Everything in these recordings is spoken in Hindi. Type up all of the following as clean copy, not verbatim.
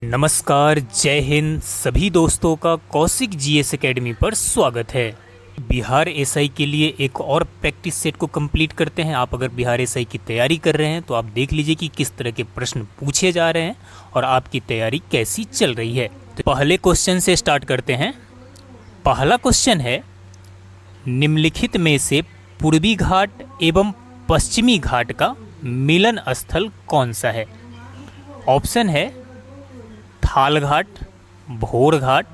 नमस्कार, जय हिंद। सभी दोस्तों का कौशिक जीएस एकेडमी पर स्वागत है। बिहार एसआई के लिए एक और प्रैक्टिस सेट को कंप्लीट करते हैं। आप अगर बिहार एसआई की तैयारी कर रहे हैं तो आप देख लीजिए कि किस तरह के प्रश्न पूछे जा रहे हैं और आपकी तैयारी कैसी चल रही है। तो पहले क्वेश्चन से स्टार्ट करते हैं। पहला क्वेश्चन है, निम्नलिखित में से पूर्वी घाट एवं पश्चिमी घाट का मिलन स्थल कौन सा है? ऑप्शन है थाल घाट, भोर घाट,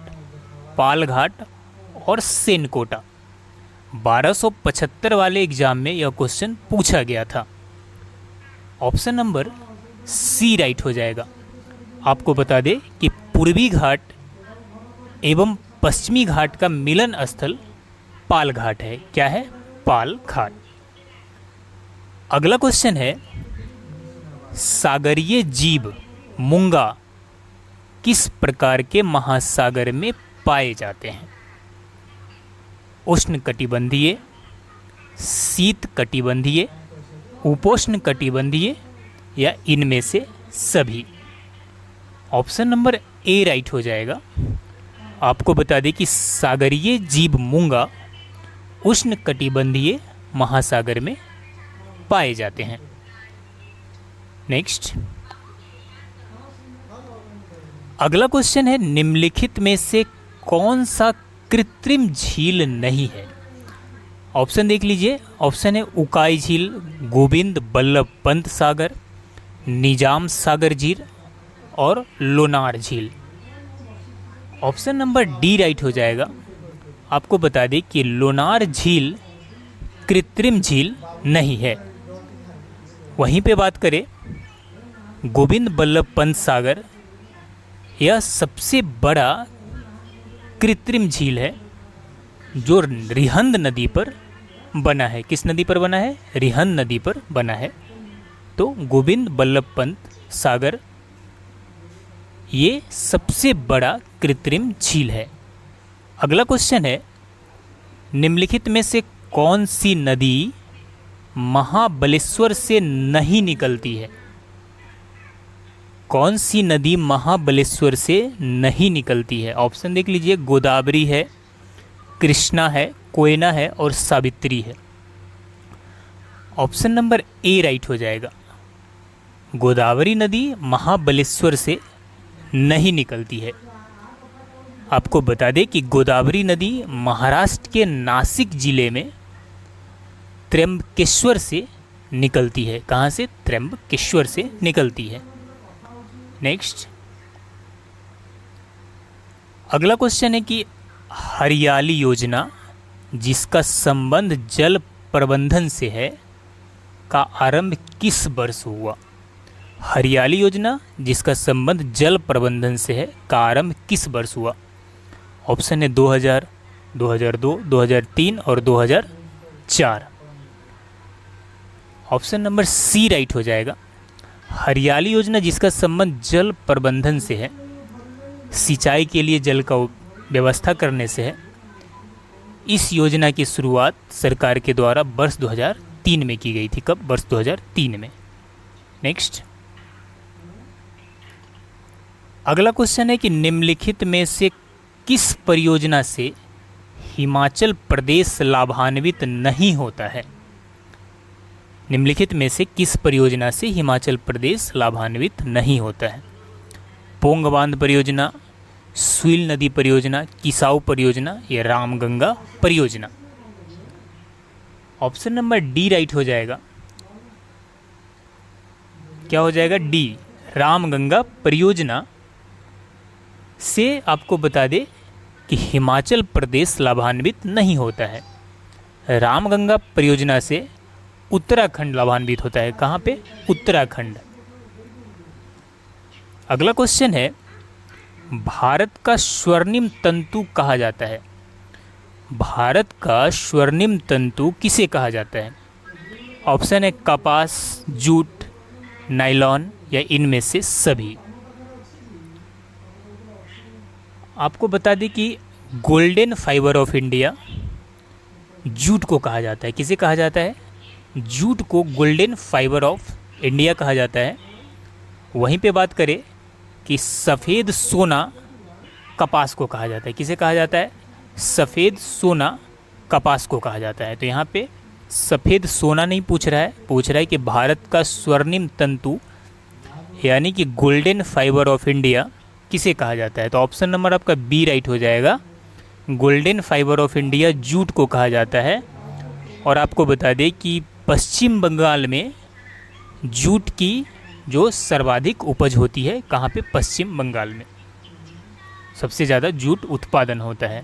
पाल घाट और सेनकोटा। 1275 वाले एग्जाम में यह क्वेश्चन पूछा गया था। ऑप्शन नंबर सी राइट हो जाएगा। आपको बता दें कि पूर्वी घाट एवं पश्चिमी घाट का मिलन स्थल पाल घाट है। क्या है? पाल घाट। अगला क्वेश्चन है, सागरीय जीव मूंगा किस प्रकार के महासागर में पाए जाते हैं? उष्ण कटिबंधीय, शीत कटिबंधीय, उपोष्ण कटिबंधीय या इनमें से सभी? ऑप्शन नंबर ए राइट हो जाएगा। आपको बता दें कि सागरीय जीव मूंगा उष्ण कटिबंधीय महासागर में पाए जाते हैं। नेक्स्ट, अगला क्वेश्चन है, निम्नलिखित में से कौन सा कृत्रिम झील नहीं है? ऑप्शन देख लीजिए। ऑप्शन है उकाई झील, गोविंद बल्लभ पंत सागर, निजाम सागर झील और लोनार झील। ऑप्शन नंबर डी राइट हो जाएगा। आपको बता दें कि लोनार झील कृत्रिम झील नहीं है। वहीं पे बात करें, गोविंद बल्लभ पंत सागर यह सबसे बड़ा कृत्रिम झील है जो रिहंद नदी पर बना है। किस नदी पर बना है? रिहंद नदी पर बना है। तो गोविंद बल्लभ पंत सागर ये सबसे बड़ा कृत्रिम झील है। अगला क्वेश्चन है, निम्नलिखित में से कौन सी नदी महाबलेश्वर से नहीं निकलती है? कौन सी नदी महाबलेश्वर से नहीं निकलती है? ऑप्शन देख लीजिए। गोदावरी है, कृष्णा है, कोयना है और सावित्री है। ऑप्शन नंबर ए राइट हो जाएगा। गोदावरी नदी महाबलेश्वर से नहीं निकलती है। आपको बता दें कि गोदावरी नदी महाराष्ट्र के नासिक जिले में त्र्यंबकेश्वर से निकलती है। कहाँ से? त्र्यंबकेश्वर से निकलती है। नेक्स्ट, अगला क्वेश्चन है कि हरियाली योजना जिसका संबंध जल प्रबंधन से है का आरंभ किस वर्ष हुआ? हरियाली योजना जिसका संबंध जल प्रबंधन से है का आरंभ किस वर्ष हुआ? ऑप्शन है 2000, 2002, 2003 और 2004। ऑप्शन नंबर सी राइट हो जाएगा। हरियाली योजना जिसका संबंध जल प्रबंधन से है, सिंचाई के लिए जल का व्यवस्था करने से है। इस योजना की शुरुआत सरकार के द्वारा वर्ष 2003 में की गई थी। कब? वर्ष 2003 में। नेक्स्ट, अगला क्वेश्चन है कि निम्नलिखित में से किस परियोजना से हिमाचल प्रदेश लाभान्वित नहीं होता है? निम्नलिखित में से किस परियोजना से हिमाचल प्रदेश लाभान्वित नहीं होता है? पोंग बांध परियोजना, सुइल नदी परियोजना, किसाऊ परियोजना या रामगंगा परियोजना? ऑप्शन नंबर डी राइट हो जाएगा। क्या हो जाएगा? डी, रामगंगा परियोजना से आपको बता दे कि हिमाचल प्रदेश लाभान्वित नहीं होता है। रामगंगा परियोजना से उत्तराखंड लाभान्वित होता है। कहाँ पे? उत्तराखंड। अगला क्वेश्चन है, भारत का स्वर्णिम तंतु कहा जाता है? भारत का स्वर्णिम तंतु किसे कहा जाता है? ऑप्शन है कपास, जूट, नायलॉन या इनमें से सभी? आपको बता दें कि golden fibre of India jute को कहा जाता है। किसे कहा जाता है? जूट को गोल्डन फाइबर ऑफ इंडिया कहा जाता है। वहीं पे बात करें कि सफ़ेद सोना कपास को कहा जाता है। किसे कहा जाता है? सफ़ेद सोना कपास को कहा जाता है। तो यहाँ पे सफ़ेद सोना नहीं पूछ रहा है, पूछ रहा है कि भारत का स्वर्णिम तंतु यानी कि गोल्डन फाइबर ऑफ इंडिया किसे कहा जाता है? तो ऑप्शन नंबर आपका बी राइट हो जाएगा। Golden fibre of India jute को कहा जाता है। और आपको बता दें कि पश्चिम बंगाल में जूट की जो सर्वाधिक उपज होती है, कहाँ पे? पश्चिम बंगाल में सबसे ज़्यादा जूट उत्पादन होता है।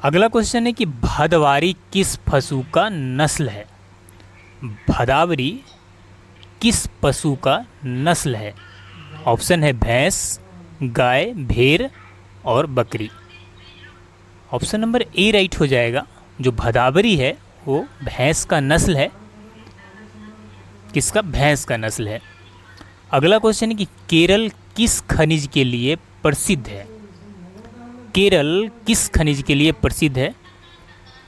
अगला क्वेश्चन है कि भदवारी किस पशु का नस्ल है? भदावरी किस पशु का नस्ल है? ऑप्शन है भैंस, गाय, भेड़ और बकरी। ऑप्शन नंबर ए राइट हो जाएगा। जो भदावरी है वो भैंस का नस्ल है। किसका? भैंस का नस्ल है। अगला क्वेश्चन है कि केरल किस खनिज के लिए प्रसिद्ध है? केरल किस खनिज के लिए प्रसिद्ध है?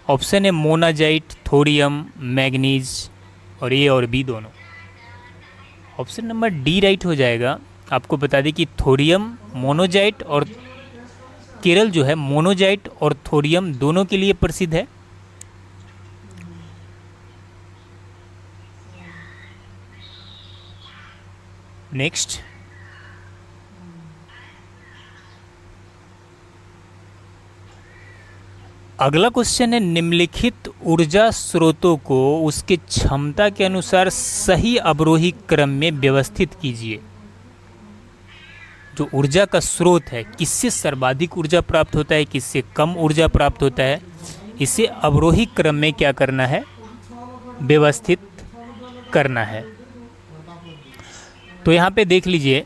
ऑप्शन है मोनाजाइट, थोरियम, मैग्नीज और ए और बी दोनों। ऑप्शन नंबर डी राइट हो जाएगा। आपको बता दें कि थोरियम, मोनोजाइट और केरल जो है मोनोजाइट और थोरियम दोनों के लिए प्रसिद्ध है। नेक्स्ट, अगला क्वेश्चन है निम्नलिखित ऊर्जा स्रोतों को उसके क्षमता के अनुसार सही अवरोही क्रम में व्यवस्थित कीजिए। जो ऊर्जा का स्रोत है, किससे सर्वाधिक ऊर्जा प्राप्त होता है, किससे कम ऊर्जा प्राप्त होता है, इसे अवरोही क्रम में क्या करना है? व्यवस्थित करना है। तो यहाँ पे देख लीजिए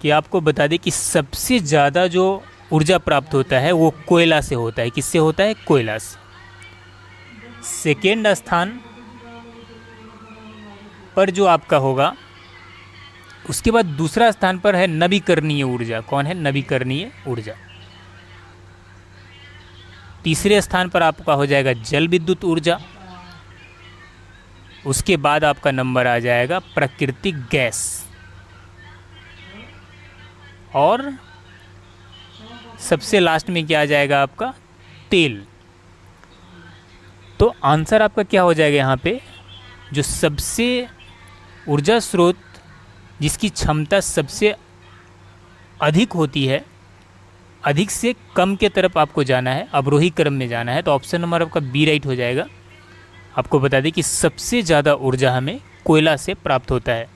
कि आपको बता दें कि सबसे ज़्यादा जो ऊर्जा प्राप्त होता है वो कोयला से होता है। किससे होता है? कोयला से। सेकेंड स्थान पर जो आपका होगा, उसके बाद दूसरा स्थान पर है नवीकरणीय ऊर्जा। कौन है? नवीकरणीय ऊर्जा। तीसरे स्थान पर आपका हो जाएगा जल विद्युत ऊर्जा। उसके बाद आपका नंबर आ जाएगा प्राकृतिक गैस। और सबसे लास्ट में क्या आ जाएगा आपका? तेल। तो आंसर आपका क्या हो जाएगा यहाँ पे? जो सबसे ऊर्जा स्रोत जिसकी क्षमता सबसे अधिक होती है, अधिक से कम के तरफ आपको जाना है, अवरोही क्रम में जाना है। तो ऑप्शन नंबर आपका बी राइट हो जाएगा। आपको बता दें कि सबसे ज़्यादा ऊर्जा हमें कोयला से प्राप्त होता है,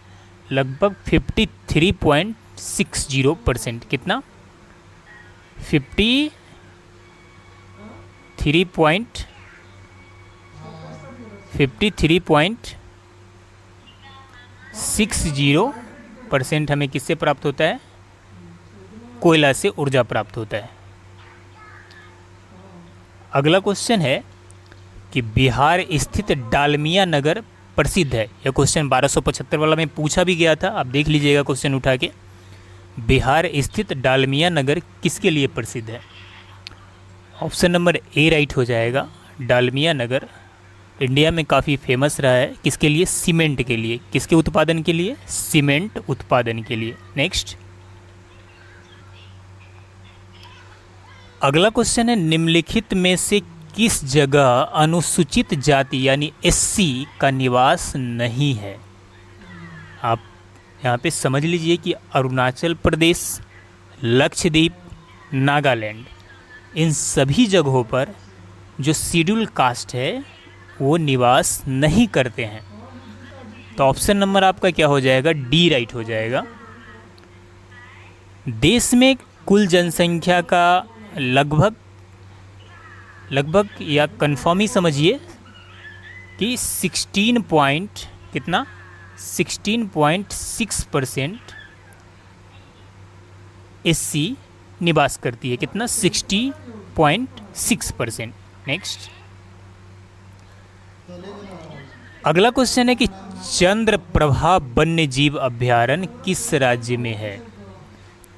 लगभग 53.60%। कितना? 53.60% हमें किससे प्राप्त होता है? कोयला से ऊर्जा प्राप्त होता है। अगला क्वेश्चन है कि बिहार स्थित डालमिया नगर प्रसिद्ध है। यह क्वेश्चन 1275 वाला में पूछा भी गया था, आप देख लीजिएगा क्वेश्चन उठा के। बिहार स्थित डालमिया नगर किसके लिए प्रसिद्ध है? ऑप्शन नंबर ए राइट हो जाएगा। डालमिया नगर इंडिया में काफ़ी फेमस रहा है। किसके लिए? सीमेंट के लिए। किसके उत्पादन के लिए? सीमेंट उत्पादन के लिए। नेक्स्ट, अगला क्वेश्चन है निम्नलिखित में से किस जगह अनुसूचित जाति यानी एससी का निवास नहीं है? आप यहाँ पे समझ लीजिए कि अरुणाचल प्रदेश, लक्षद्वीप, नागालैंड, इन सभी जगहों पर जो शेड्यूल कास्ट है वो निवास नहीं करते हैं। तो ऑप्शन नंबर आपका क्या हो जाएगा? डी राइट हो जाएगा। देश में कुल जनसंख्या का लगभग या कन्फर्म ही समझिए कि 16.6% एससी निवास करती है। कितना? 60.6%। नेक्स्ट, अगला क्वेश्चन है कि चंद्रप्रभा वन्यजीव अभयारण्य किस राज्य में है?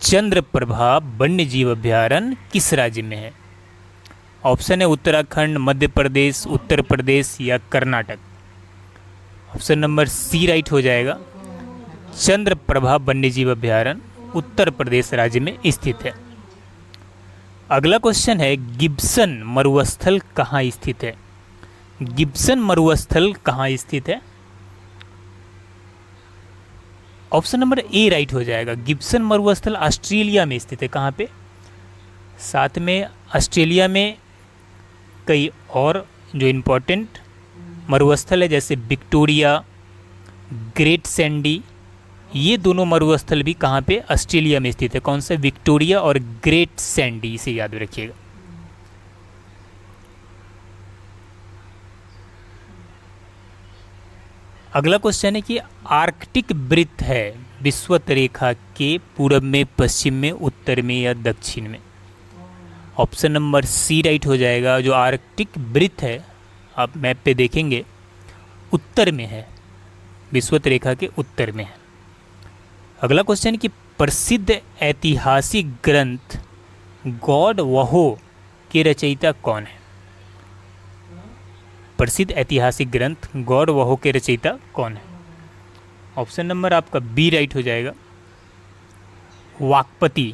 चंद्रप्रभा वन्यजीव अभयारण्य किस राज्य में है? ऑप्शन है उत्तराखंड, मध्य प्रदेश, उत्तर प्रदेश या Karnataka. Option number C right हो जाएगा। चंद्रप्रभा वन्यजीव अभयारण्य उत्तर प्रदेश राज्य में स्थित है। अगला क्वेश्चन है गिब्सन मरुस्थल कहाँ स्थित है? गिब्सन मरुस्थल कहाँ स्थित है? ऑप्शन नंबर ए राइट हो जाएगा। गिब्सन मरुस्थल ऑस्ट्रेलिया में स्थित है। कहाँ पे? साथ में ऑस्ट्रेलिया में कई और जो इम्पोर्टेंट मरुस्थल है जैसे विक्टोरिया, ग्रेट सैंडी, ये दोनों मरुस्थल भी कहाँ पे? ऑस्ट्रेलिया में स्थित है। कौन सा? विक्टोरिया और ग्रेट सैंडी, इसे याद रखिएगा। अगला क्वेश्चन है कि आर्कटिक वृत्त है विषुवत रेखा के पूर्व में, पश्चिम में, उत्तर में या दक्षिण में? ऑप्शन नंबर सी राइट हो जाएगा। जो आर्कटिक वृत्त है आप मैप पे देखेंगे उत्तर में है, विषुवत रेखा के उत्तर में है। अगला क्वेश्चन कि प्रसिद्ध ऐतिहासिक ग्रंथ गॉड वहो के रचयिता कौन है? प्रसिद्ध ऐतिहासिक ग्रंथ गॉड वहो के रचयिता कौन है? ऑप्शन नंबर आपका बी राइट हो जाएगा, वाक्पति।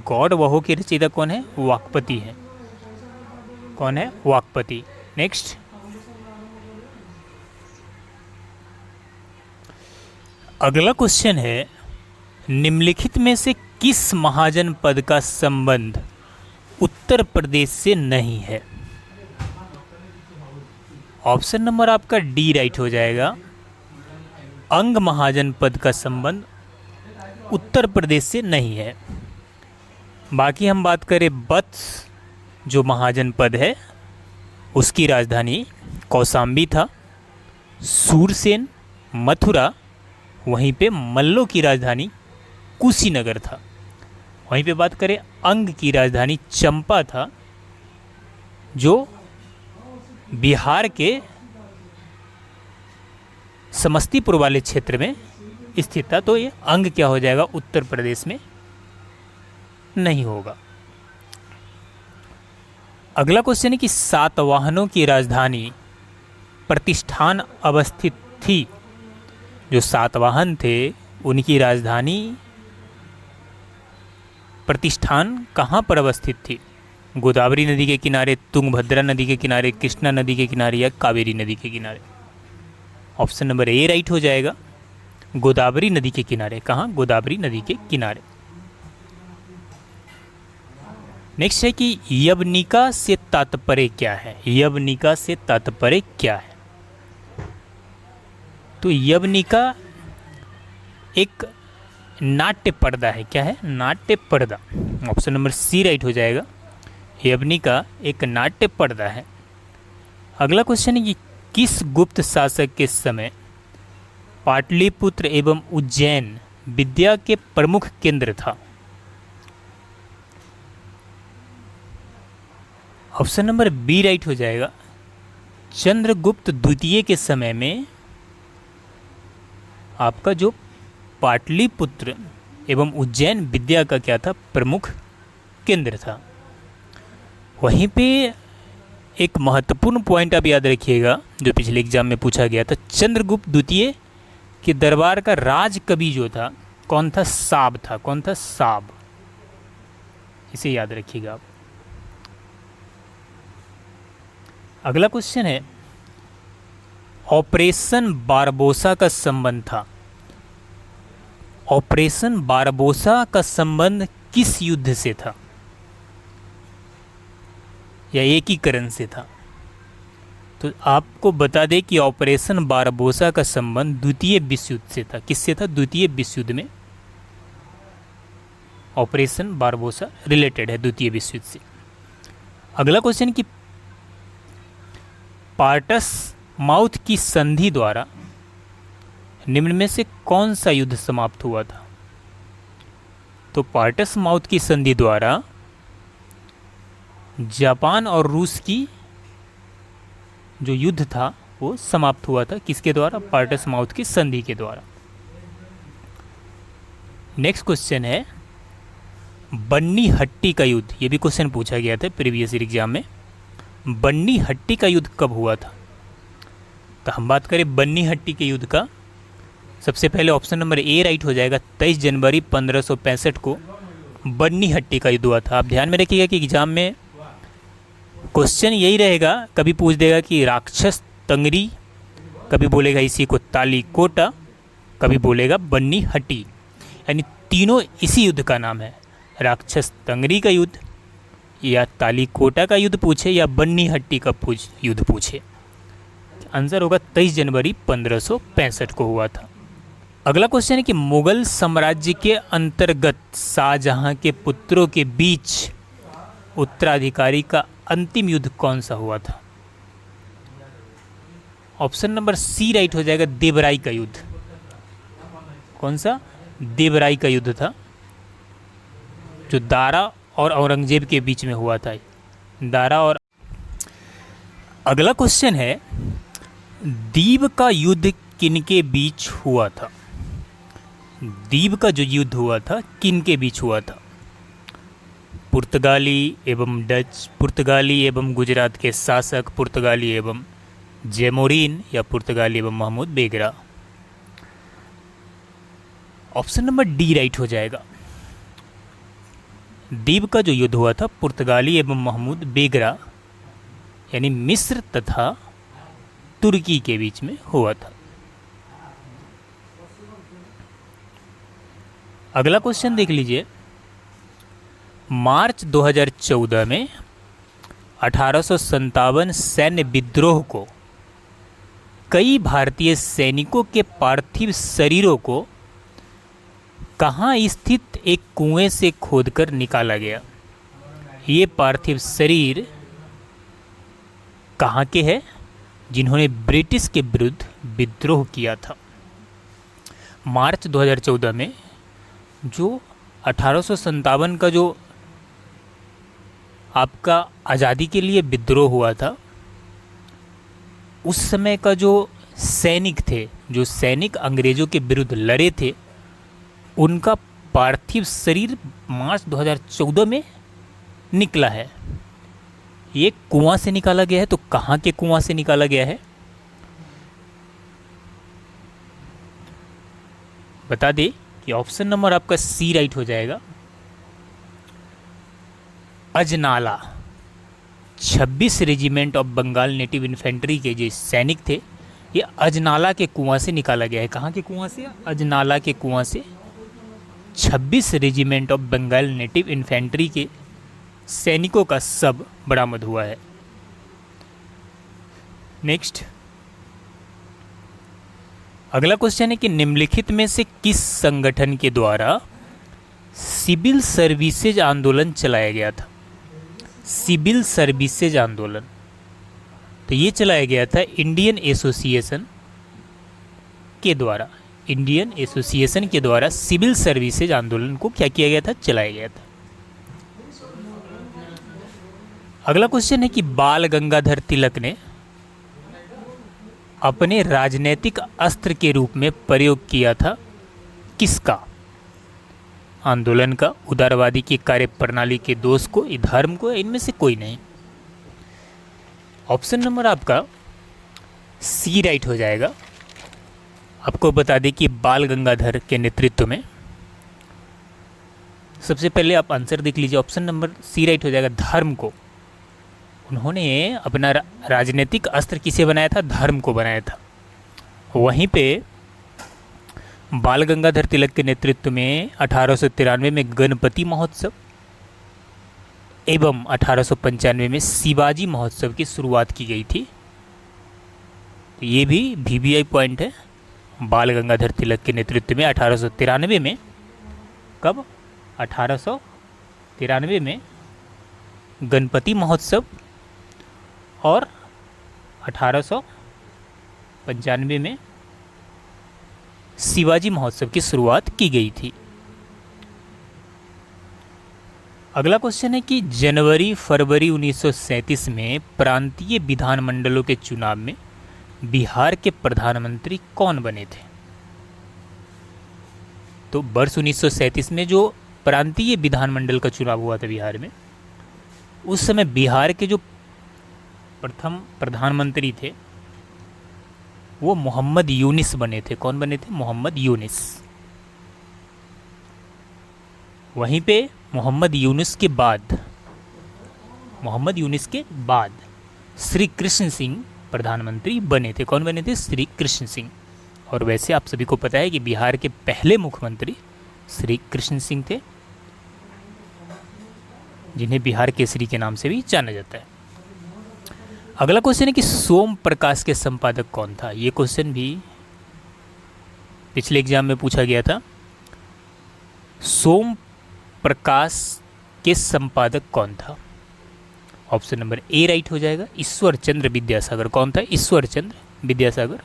गॉड वहो के रचयिता कौन है? वाक्पति है। कौन है? वाक्पति। नेक्स्ट, अगला क्वेश्चन है निम्नलिखित में से किस महाजनपद का संबंध उत्तर प्रदेश से नहीं है? ऑप्शन नंबर आपका डी राइट हो जाएगा, अंग महाजनपद का संबंध उत्तर प्रदेश से नहीं है। बाकी हम बात करें वत्स जो महाजनपद है उसकी राजधानी कौशाम्बी था, सूरसेन मथुरा, वहीं पे मल्लों की राजधानी कुशीनगर था। वहीं पे बात करें अंग की राजधानी चंपा था जो बिहार के समस्तीपुर वाले क्षेत्र में स्थित था। तो ये अंग क्या हो जाएगा? उत्तर प्रदेश में नहीं होगा। अगला क्वेश्चन है कि सातवाहनों की राजधानी प्रतिष्ठान अवस्थित थी। जो सातवाहन थे उनकी राजधानी प्रतिष्ठान कहाँ पर अवस्थित थी? गोदावरी नदी के किनारे, तुंगभद्रा नदी के किनारे, कृष्णा नदी के किनारे या कावेरी नदी के किनारे? ऑप्शन नंबर ए राइट हो जाएगा, गोदावरी नदी के किनारे। कहाँ? गोदावरी नदी के किनारे। नेक्स्ट है कि यवनिका से तात्पर्य क्या है? यवनिका से तात्पर्य क्या है? तो यवनिका एक नाट्य पर्दा है। क्या है? नाट्य पर्दा। ऑप्शन नंबर सी राइट हो जाएगा, यवनिका एक नाट्य पर्दा है। अगला क्वेश्चन है कि किस गुप्त शासक के समय पाटलिपुत्र एवं उज्जैन विद्या के प्रमुख केंद्र था? ऑप्शन नंबर बी राइट हो जाएगा, चंद्रगुप्त द्वितीय के समय में आपका जो पाटलिपुत्र एवं उज्जैन विद्या का क्या था? प्रमुख केंद्र था। वहीं पे एक महत्वपूर्ण पॉइंट आप याद रखिएगा जो पिछले एग्जाम में पूछा गया था, चंद्रगुप्त द्वितीय के दरबार का राज कवि जो था कौन था? साब था। कौन था? साब। इसे याद रखिएगा आप। अगला क्वेश्चन है ऑपरेशन बारबोसा का संबंध था। ऑपरेशन बारबोसा का संबंध किस युद्ध से था या एकीकरण से था? तो आपको बता दें कि ऑपरेशन बारबोसा का संबंध द्वितीय विश्व युद्ध से था। किससे था? द्वितीय विश्व युद्ध में ऑपरेशन बारबोसा रिलेटेड है द्वितीय विश्व युद्ध से। अगला क्वेश्चन कि पार्टस माउथ की संधि द्वारा निम्न में से कौन सा युद्ध समाप्त हुआ था? तो पार्टस माउथ की संधि द्वारा जापान और रूस की जो युद्ध था वो समाप्त हुआ था। किसके द्वारा? पार्टस माउथ की संधि के द्वारा। नेक्स्ट क्वेश्चन है बन्नी हट्टी का युद्ध। ये भी क्वेश्चन पूछा गया था प्रीवियस ईयर एग्जाम में। बन्नी हट्टी का युद्ध कब हुआ था? तो हम बात करें बन्नी हट्टी के युद्ध का सबसे पहले ऑप्शन नंबर ए राइट हो जाएगा। 23 जनवरी 1565 को बन्नी हट्टी का युद्ध हुआ था। आप ध्यान में रखिएगा कि एग्जाम में क्वेश्चन यही रहेगा, कभी पूछ देगा कि राक्षस तंगरी, कभी बोलेगा इसी को ताली कोटा, कभी बोलेगा बन्नी हट्टी, यानी तीनों इसी युद्ध का नाम है। राक्षस तंगरी का युद्ध या ताली कोटा का युद्ध पूछे या बन्नी हट्टी का युद्ध पूछे, आंसर होगा 23 जनवरी 1565 को हुआ था। अगला क्वेश्चन है कि मुगल साम्राज्य के अंतर्गत शाहजहां के पुत्रों के बीच उत्तराधिकारी का अंतिम युद्ध कौन सा हुआ था? ऑप्शन नंबर सी राइट हो जाएगा, देवराई का युद्ध। कौन सा? देवराई का युद्ध था, जो दारा और औरंगजेब के बीच में हुआ था। दारा और अगला क्वेश्चन है, दीव का युद्ध किनके बीच हुआ था? दीव का जो युद्ध हुआ था किनके बीच हुआ था? पुर्तगाली एवं डच, पुर्तगाली एवं गुजरात के शासक, पुर्तगाली एवं जैमोरिन या पुर्तगाली एवं महमूद बेगरा। ऑप्शन नंबर डी राइट हो जाएगा। दीव का जो युद्ध हुआ था पुर्तगाली एवं महमूद बेगरा यानी मिस्र तथा तुर्की के बीच में हुआ था। अगला क्वेश्चन देख लीजिए, मार्च 2014 में 1857 सैन्य विद्रोह को कई भारतीय सैनिकों के पार्थिव शरीरों को कहाँ स्थित एक कुएं से खोदकर निकाला गया? ये पार्थिव शरीर कहाँ के हैं? जिन्होंने ब्रिटिश के विरुद्ध विद्रोह किया था। मार्च 2014 में जो 1857 का जो आपका आज़ादी के लिए विद्रोह हुआ था, उस समय का जो सैनिक थे, जो सैनिक अंग्रेज़ों के विरुद्ध लड़े थे, उनका पार्थिव शरीर मार्च 2014 में निकला है। ये कुआं से निकाला गया है, तो कहाँ के कुआं से निकाला गया है? बता दे कि ऑप्शन नंबर आपका सी राइट हो जाएगा। Ajnala 26 regiment of Bengal native infantry के जो सैनिक थे, ये अजनाला के कुआं से निकाला गया है। कहाँ के कुआं से? अजनाला के कुआं से 26 regiment of Bengal native infantry के सैनिकों का शव बरामद हुआ है। नेक्स्ट, अगला क्वेश्चन है कि निम्नलिखित में से किस संगठन के द्वारा सिविल सर्विसेज आंदोलन चलाया गया था? सिविल सर्विसेज आंदोलन, तो ये चलाया गया था इंडियन एसोसिएशन के द्वारा। इंडियन एसोसिएशन के द्वारा सिविल सर्विसेज आंदोलन को क्या किया गया था? चलाया गया था। अगला क्वेश्चन है कि बाल गंगाधर तिलक ने अपने राजनीतिक अस्त्र के रूप में प्रयोग किया था किसका? आंदोलन का, उदारवादी की कार्य प्रणाली के दोष को, धर्म को, इनमें से कोई नहीं। ऑप्शन नंबर आपका सी राइट हो जाएगा। आपको बता दें कि बाल गंगाधर के नेतृत्व में, सबसे पहले आप आंसर देख लीजिए, ऑप्शन नंबर सी राइट हो जाएगा, धर्म को। उन्होंने अपना राजनीतिक अस्त्र किसे बनाया था? धर्म को बनाया था। वहीं पे बाल गंगाधर तिलक के नेतृत्व में 1893 में गणपति महोत्सव एवं 1895 में शिवाजी महोत्सव की शुरुआत की गई थी। ये भी VVI पॉइंट है। बाल गंगाधर तिलक के नेतृत्व में 1893 में, कब? 1893 में गणपति महोत्सव और 1895 में शिवाजी महोत्सव की शुरुआत की गई थी। अगला क्वेश्चन है कि जनवरी फरवरी 1937 में प्रांतीय विधानमंडलों के चुनाव में बिहार के प्रधानमंत्री कौन बने थे? तो वर्ष 1937 में जो प्रांतीय विधानमंडल का चुनाव हुआ था बिहार में, उस समय बिहार के जो प्रथम प्रधानमंत्री थे वो मोहम्मद यूनिस बने थे। कौन बने थे? मोहम्मद यूनिस। वहीं पे मोहम्मद यूनिस के बाद श्री कृष्ण सिंह प्रधानमंत्री बने थे। कौन बने थे? श्री कृष्ण सिंह। और वैसे आप सभी को पता है कि बिहार के पहले मुख्यमंत्री श्री कृष्ण सिंह थे, जिन्हें बिहार केसरी के नाम से भी जाना जाता है। अगला क्वेश्चन है कि सोम प्रकाश के संपादक कौन था? ये क्वेश्चन भी पिछले एग्जाम में पूछा गया था। सोम प्रकाश के संपादक कौन था? ऑप्शन नंबर ए राइट हो जाएगा, ईश्वर चंद्र विद्यासागर। कौन था? ईश्वर चंद्र विद्यासागर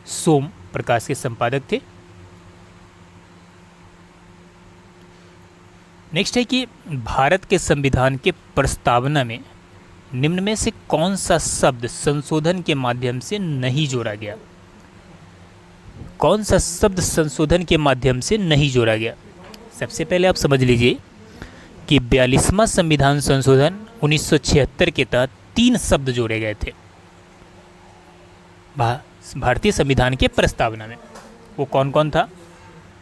सोम प्रकाश के संपादक थे। नेक्स्ट है कि भारत के संविधान के प्रस्तावना में निम्न में से कौन सा शब्द संशोधन के माध्यम से नहीं जोड़ा गया? कौन सा शब्द संशोधन के माध्यम से नहीं जोड़ा गया? सबसे पहले आप समझ लीजिए कि 42वां संविधान संशोधन 1976 के तहत 3 शब्द जोड़े गए थे भारतीय संविधान के प्रस्तावना में। वो कौन कौन था?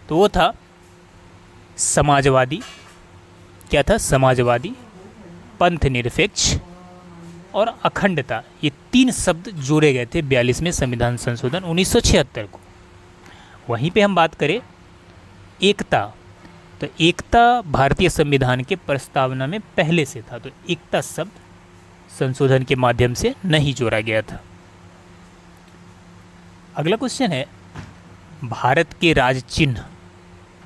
तो वो था समाजवादी, क्या था? समाजवादी, पंथ निरपेक्ष और अखंडता। ये 3 शब्द जोड़े गए थे 42वें संविधान संशोधन 1976 को। वहीं पे हम बात करें एकता, तो एकता भारतीय संविधान के प्रस्तावना में पहले से था, तो एकता शब्द संशोधन के माध्यम से नहीं जोड़ा गया था। अगला क्वेश्चन है, भारत के राज चिन्ह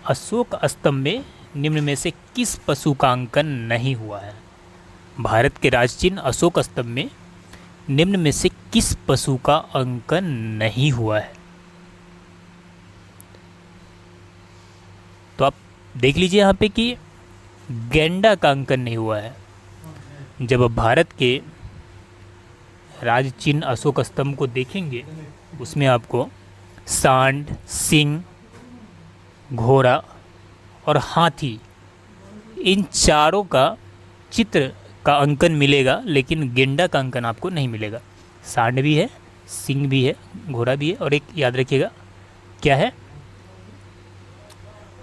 अशोक स्तंभ में निम्न में से किस पशु का अंकन नहीं हुआ है? भारत के राज चिन्ह अशोक स्तंभ में निम्न में से किस पशु का अंकन नहीं हुआ है? तो आप देख लीजिए यहाँ पे कि गैंडा का अंकन नहीं हुआ है। जब भारत के राज चिन्ह अशोक स्तंभ को देखेंगे, उसमें आपको सांड, सिंह, घोड़ा और हाथी, इन चारों का चित्र का अंकन मिलेगा, लेकिन गेंडा का अंकन आपको नहीं मिलेगा। सांड भी है, सिंह भी है, घोड़ा भी है, और एक याद रखिएगा क्या है?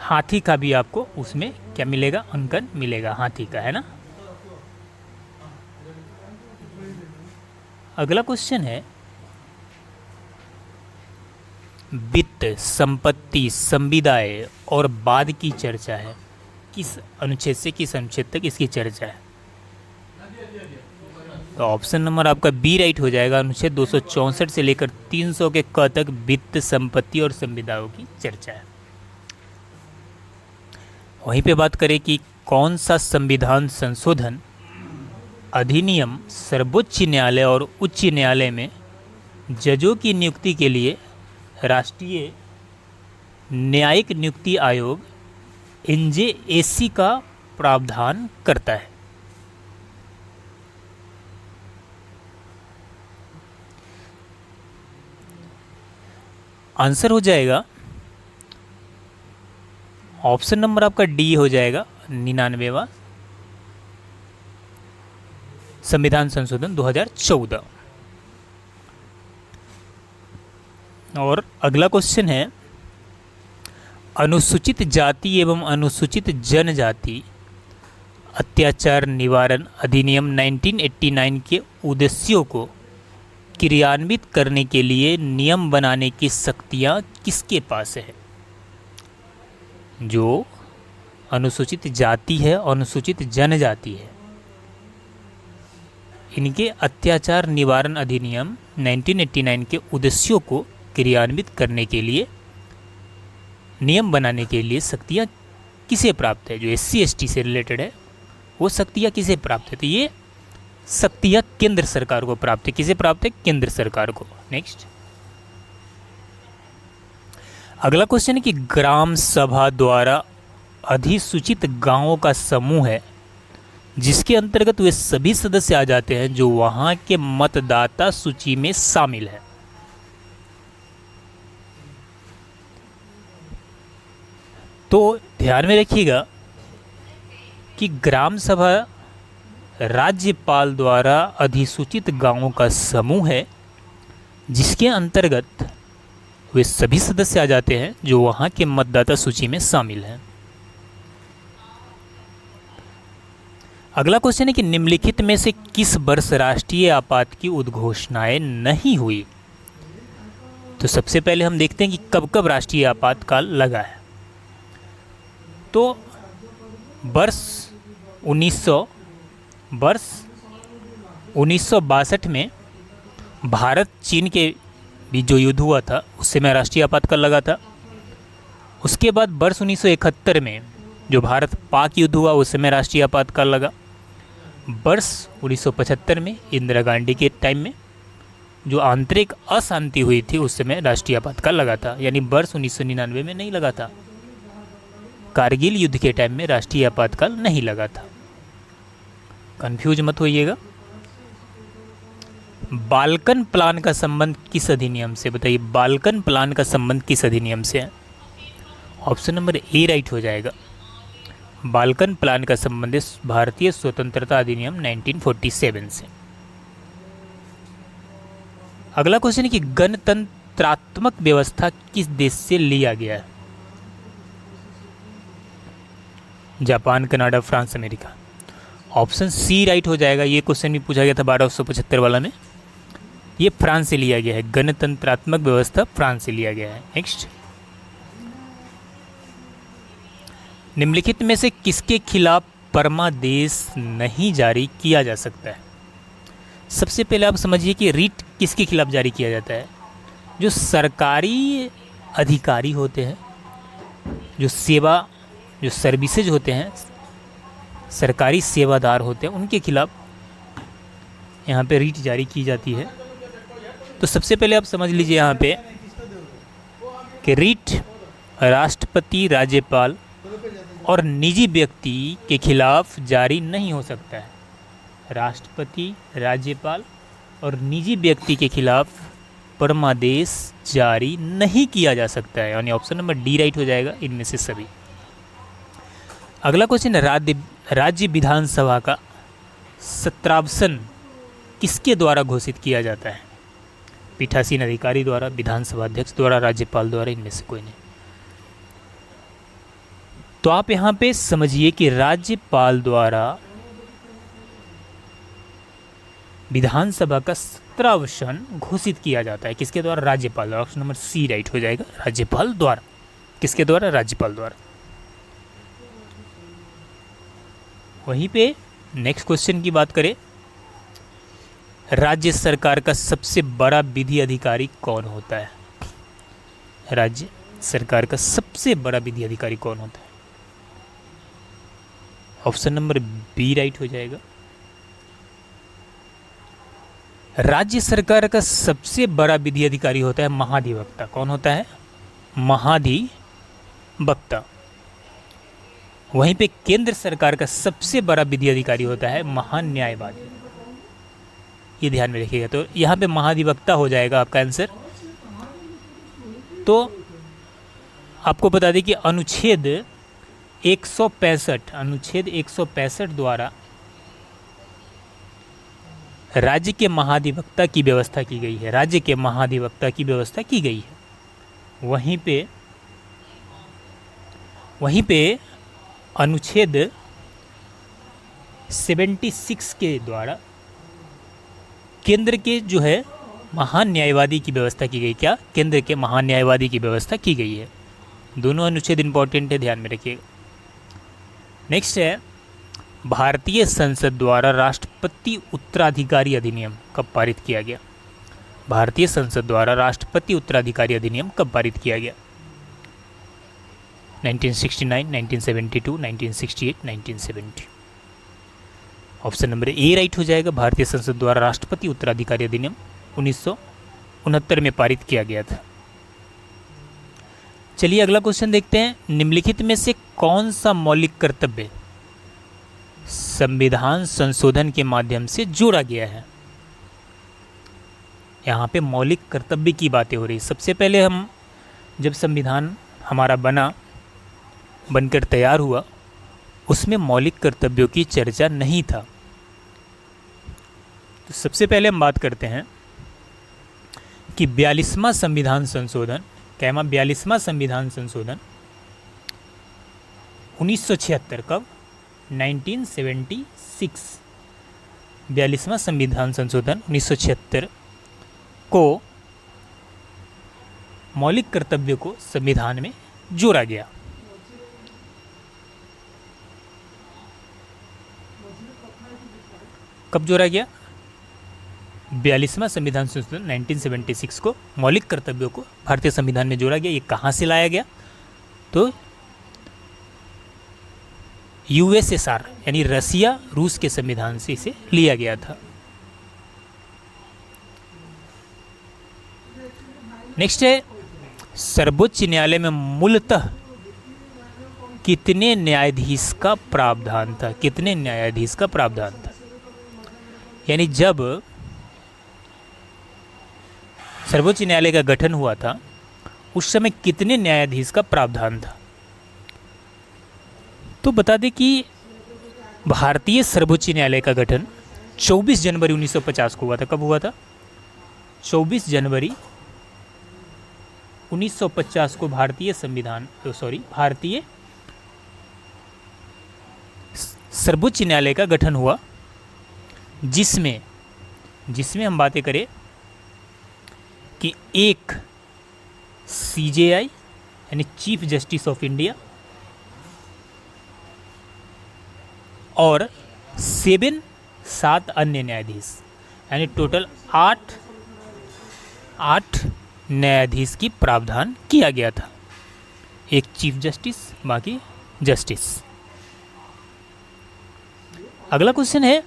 हाथी का भी आपको उसमें क्या मिलेगा? अंकन मिलेगा, हाथी का, है ना। अगला क्वेश्चन है, वित्त, संपत्ति, संविदाय और बाद की चर्चा है। किस अनुच्छेद से किस अनुच्छेद तक इसकी चर्चा है? तो ऑप्शन नंबर आपका बी राइट हो जाएगा। अनुच्छेद 264 से लेकर 300 के क तक वित्त, संपत्ति और संविदाओं की चर्चा है। वहीं पे बात करें कि कौन सा संविधान संशोधन अधिनियम सर्वोच्च न्यायालय और उच्च न्यायालय में जजों की नियुक्ति के लिए राष्ट्रीय न्यायिक नियुक्ति आयोग NJAC का प्रावधान करता है? आंसर हो जाएगा ऑप्शन नंबर आपका डी हो जाएगा, 99वां संविधान संशोधन 2014। और अगला क्वेश्चन है, अनुसूचित जाति एवं अनुसूचित जनजाति अत्याचार निवारण अधिनियम 1989 के उद्देश्यों को क्रियान्वित करने के लिए नियम बनाने की शक्तियां किसके पास है? जो अनुसूचित जाति है और अनुसूचित जनजाति है, इनके अत्याचार निवारण अधिनियम 1989 के उद्देश्यों को क्रियान्वित करने के लिए, नियम बनाने के लिए शक्तियाँ किसे प्राप्त है? जो SC ST से रिलेटेड है, वो शक्तियाँ किसे प्राप्त है? तो ये शक्तियाँ केंद्र सरकार को प्राप्त है। किसे प्राप्त है? केंद्र सरकार को। नेक्स्ट, अगला क्वेश्चन है कि ग्राम सभा द्वारा अधिसूचित गांवों का समूह है जिसके अंतर्गत वे सभी सदस्य आ जाते हैं जो वहां के मतदाता सूची में शामिल है। तो ध्यान में रखिएगा कि ग्राम सभा राज्यपाल द्वारा अधिसूचित गांवों का समूह है जिसके अंतर्गत वे सभी सदस्य आ जाते हैं जो वहां के मतदाता सूची में शामिल हैं। अगला क्वेश्चन है कि निम्नलिखित में से किस वर्ष राष्ट्रीय आपात की उद्घोषणाएं नहीं हुई। तो सबसे पहले हम देखते हैं कि कब कब राष्ट्रीय आपातकाल लगा है। तो वर्ष 1962 में भारत चीन के बीच जो युद्ध हुआ था उससे में राष्ट्रीय आपातकाल लगा था। उसके बाद वर्ष 1971 में जो भारत पाक युद्ध हुआ उस समय राष्ट्रीय आपातकाल लगा। वर्ष 1975 में इंदिरा गांधी के टाइम में जो आंतरिक अशांति हुई थी उस समय राष्ट्रीय आपातकाल लगा था, यानी वर्ष 1999 में नहीं लगा था। कारगिल युद्ध के टाइम में राष्ट्रीय आपातकाल नहीं लगा था, कंफ्यूज मत होइएगा। बाल्कन प्लान का संबंध किस अधिनियम से, बताइए बाल्कन प्लान का संबंध किस अधिनियम से है। ऑप्शन नंबर ए राइट हो जाएगा। बाल्कन प्लान का संबंध भारतीय स्वतंत्रता अधिनियम 1947 से। अगला क्वेश्चन है कि गणतंत्रात्मक व्यवस्था किस देश से लिया गया है। Japan, Canada, France, America. Option C right हो जाएगा। ये क्वेश्चन भी पूछा गया था 1275 वाला में। ये फ्रांस से लिया गया है, गणतंत्रात्मक व्यवस्था फ्रांस से लिया गया है। नेक्स्ट, निम्नलिखित में से किसके खिलाफ परमादेश नहीं जारी किया जा सकता है। सबसे पहले आप समझिए कि रीट किसके खिलाफ जारी किया जाता है। जो सरकारी अधिकारी होते हैं, जो सर्विसेज होते हैं, सरकारी सेवादार होते हैं, उनके खिलाफ यहाँ पे रीट जारी की जाती है। तो सबसे पहले आप समझ लीजिए यहाँ पे कि रीट राष्ट्रपति, राज्यपाल और निजी व्यक्ति के खिलाफ जारी नहीं हो सकता है। राष्ट्रपति, राज्यपाल और निजी व्यक्ति के खिलाफ परमादेश जारी नहीं किया जा सकता है, यानी ऑप्शन नंबर डी राइट हो जाएगा इनमें से सभी। अगला क्वेश्चन, राज्य विधानसभा का सत्रावसन किसके द्वारा घोषित किया जाता है। पीठासीन अधिकारी द्वारा, विधानसभा अध्यक्ष द्वारा, राज्यपाल द्वारा, इनमें से कोई नहीं। तो आप यहाँ पे समझिए कि राज्यपाल द्वारा विधानसभा का सत्रावसन घोषित किया जाता है। किसके द्वारा? राज्यपाल द्वारा। ऑप्शन नंबर सी राइट हो जाएगा, राज्यपाल द्वारा। किसके द्वारा? राज्यपाल द्वारा। वहीं पे नेक्स्ट क्वेश्चन की बात करें, राज्य सरकार का सबसे बड़ा विधि अधिकारी कौन होता है। राज्य सरकार का सबसे बड़ा विधि अधिकारी कौन होता है? ऑप्शन नंबर बी राइट हो जाएगा। राज्य सरकार का सबसे बड़ा विधि अधिकारी होता है महाधिवक्ता। कौन होता है? महाधिवक्ता। वहीं पे केंद्र सरकार का सबसे बड़ा विधि अधिकारी होता है महान्यायवादी। ये ध्यान में रखिएगा। तो यहाँ पे महाधिवक्ता हो जाएगा आपका आंसर। तो आपको बता दें कि अनुच्छेद 165 द्वारा राज्य के महाधिवक्ता की व्यवस्था की गई है। राज्य के महाधिवक्ता की व्यवस्था की गई है। वहीं पे अनुच्छेद 76 के द्वारा केंद्र के जो है महान न्यायवादी की व्यवस्था की गई। क्या? केंद्र के महान न्यायवादी की व्यवस्था की गई है। दोनों अनुच्छेद इंपॉर्टेंट है, ध्यान में रखिएगा। नेक्स्ट है, भारतीय संसद द्वारा राष्ट्रपति उत्तराधिकारी अधिनियम कब पारित किया गया। भारतीय संसद द्वारा राष्ट्रपति उत्तराधिकारी अधिनियम कब पारित किया गया? 1969, 1972, 1968, 1970। ऑप्शन नंबर ए राइट हो जाएगा। भारतीय संसद द्वारा राष्ट्रपति उत्तराधिकारी अधिनियम 1969 में पारित किया गया था। चलिए अगला क्वेश्चन देखते हैं। निम्नलिखित में से कौन सा मौलिक कर्तव्य संविधान संशोधन के माध्यम से जोड़ा गया है। यहाँ पे मौलिक कर्तव्य की बातें हो रही। सबसे पहले हम जब संविधान हमारा बनकर तैयार हुआ, उसमें मौलिक कर्तव्यों की चर्चा नहीं था। तो सबसे पहले हम बात करते हैं कि 42वां संविधान संशोधन, कैमा 42वां संविधान संशोधन 1976, कब? 1976। 42वां संविधान संशोधन 1976 को मौलिक कर्तव्य को संविधान में जोड़ा गया। कब जोड़ा गया? 42वां संविधान संशोधन 1976 को मौलिक कर्तव्यों को भारतीय संविधान में जोड़ा गया। ये कहाँ से लाया गया? तो यूएसएसआर यानी रसिया, रूस के संविधान से इसे लिया गया था। नेक्स्ट है, सर्वोच्च न्यायालय में मूलतः कितने न्यायाधीश का प्रावधान था? कितने न्यायाधीश का प्रावधान था? यानी जब सर्वोच्च न्यायालय का गठन हुआ था उस समय कितने न्यायाधीश का प्रावधान था? तो बता दें कि भारतीय सर्वोच्च न्यायालय का गठन 24 जनवरी 1950 को हुआ था। कब हुआ था? 24 जनवरी 1950 को भारतीय सर्वोच्च न्यायालय का गठन हुआ, जिसमें हम बातें करें कि एक सीजेआई यानी चीफ जस्टिस ऑफ इंडिया और 7 अन्य न्यायाधीश, यानी टोटल 8 न्यायाधीश की प्रावधान किया गया था। एक चीफ जस्टिस, बाकी जस्टिस। अगला क्वेश्चन है,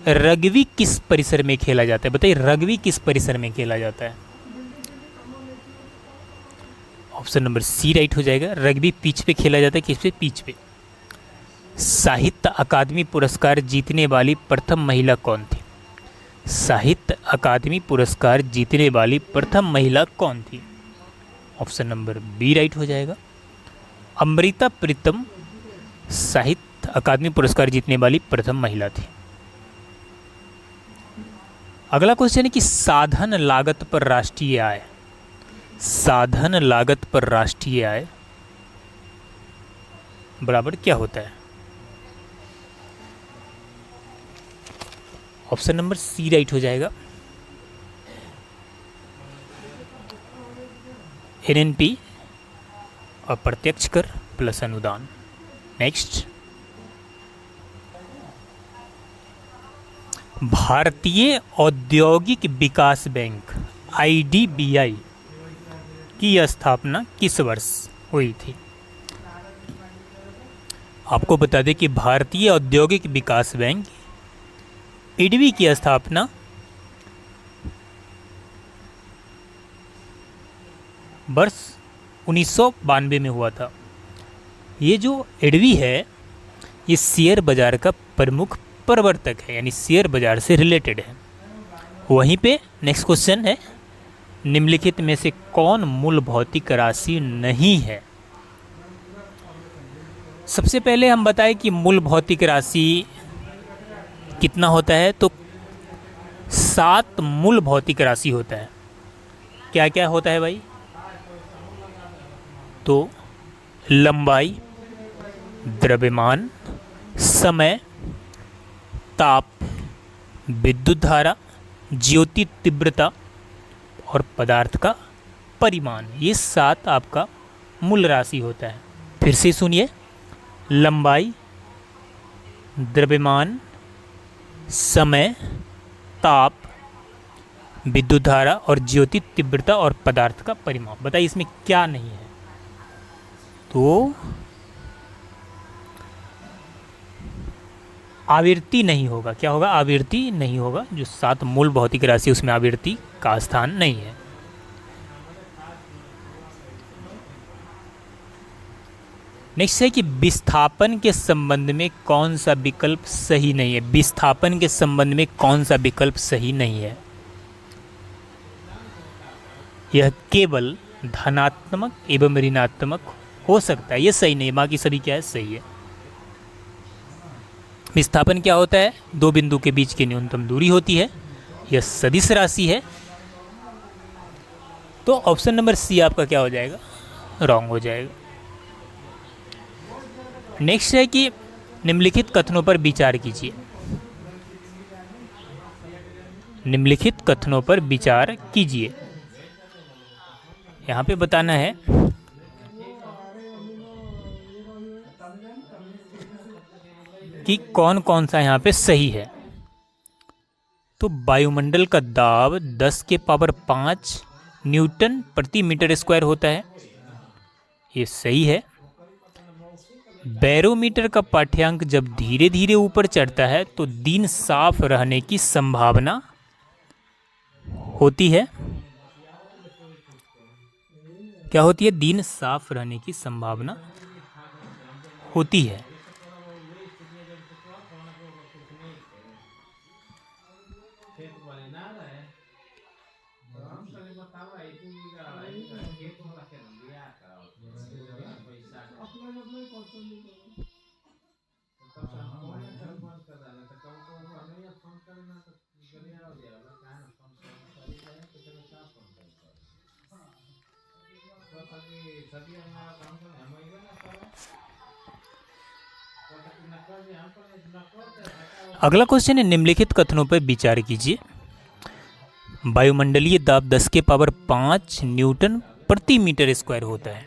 रग्बी किस परिसर में खेला जाता है? बताइए, रग्बी किस परिसर में खेला जाता है? ऑप्शन नंबर सी राइट हो जाएगा। रग्बी पिच पे खेला जाता है। किस पे? पिच पे। साहित्य अकादमी पुरस्कार जीतने वाली प्रथम महिला कौन थी? साहित्य अकादमी पुरस्कार जीतने वाली प्रथम महिला कौन थी? ऑप्शन नंबर बी राइट हो जाएगा। अमृता प्रीतम साहित्य अकादमी पुरस्कार जीतने वाली प्रथम महिला थी। अगला क्वेश्चन है कि साधन लागत पर राष्ट्रीय आय, साधन लागत पर राष्ट्रीय आय बराबर क्या होता है? ऑप्शन नंबर सी राइट हो जाएगा। एनएनपी अप्रत्यक्ष कर प्लस अनुदान। नेक्स्ट, भारतीय औद्योगिक विकास बैंक आईडीबीआई की स्थापना किस वर्ष हुई थी? आपको बता दें कि भारतीय औद्योगिक विकास बैंक इडवी की स्थापना वर्ष 1992 में हुआ था। ये जो इडवी है ये शेयर बाजार का प्रमुख प्रवर्तक है, यानी शेयर बाजार से रिलेटेड है। वहीं पे नेक्स्ट क्वेश्चन है, निम्नलिखित में से कौन मूल भौतिक राशि नहीं है? सबसे पहले हम बताएं कि मूल भौतिक राशि कितना होता है, तो 7 मूल भौतिक राशि होता है। क्या क्या होता है भाई? तो लंबाई, द्रव्यमान, समय, ताप, विद्युत धारा, ज्योति तीव्रता और पदार्थ का परिमाण, ये 7 आपका मूल राशि होता है। फिर से सुनिए, लंबाई, द्रव्यमान, समय, ताप, विद्युत धारा और ज्योति तीव्रता और पदार्थ का परिमाण। बताइए इसमें क्या नहीं है? तो आवृत्ति नहीं होगा। क्या होगा? आवृत्ति नहीं होगा। जो 7 मूल भौतिक राशि उसमें आवृत्ति का स्थान नहीं है। नेक्स्ट है कि विस्थापन के संबंध में कौन सा विकल्प सही नहीं है? विस्थापन के संबंध में कौन सा विकल्प सही नहीं है? यह केवल धनात्मक एवं ऋणात्मक हो सकता है, यह सही नहीं। बाकी सभी क्या है? सही है। विस्थापन क्या होता है? 2 बिंदु के बीच की न्यूनतम दूरी होती है। यह सदिश राशि है। तो ऑप्शन नंबर सी आपका क्या हो जाएगा, रॉन्ग हो जाएगा। नेक्स्ट है कि निम्नलिखित कथनों पर विचार कीजिए। निम्नलिखित कथनों पर विचार कीजिए। यहाँ पे बताना है कि कौन कौन सा यहाँ पे सही है। तो वायुमंडल का दाब 10 के पावर 5 न्यूटन प्रति मीटर स्क्वायर होता है, ये सही है। बैरोमीटर का पाठ्यांक जब धीरे धीरे ऊपर चढ़ता है तो दिन साफ रहने की संभावना होती है। क्या होती है, दिन साफ रहने की संभावना होती है। अगला क्वेश्चन है, निम्नलिखित कथनों पर विचार कीजिए। वायुमंडलीय दाब 10 के पावर 5 न्यूटन प्रति मीटर स्क्वायर होता है।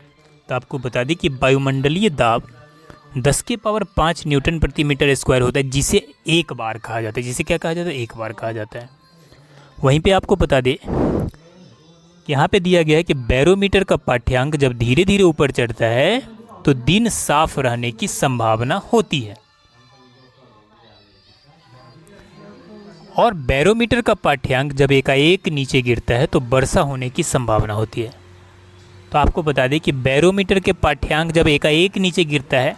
तो आपको बता दें कि वायुमंडलीय दाब 10 के पावर 5 न्यूटन प्रति मीटर स्क्वायर होता है, जिसे एक बार कहा जाता है। जिसे क्या कहा जाता है, एक बार कहा जाता है। वहीं पे आपको बता दें कि यहाँ पे दिया गया है कि बैरोमीटर का पाठ्यांक जब धीरे धीरे ऊपर चढ़ता है तो दिन साफ रहने की संभावना होती है, और बैरोमीटर का पाठ्यांक जब एकाएक नीचे गिरता है तो वर्षा होने की संभावना होती है। तो आपको बता दें कि बैरोमीटर के पाठ्यांक जब एकाएक नीचे गिरता है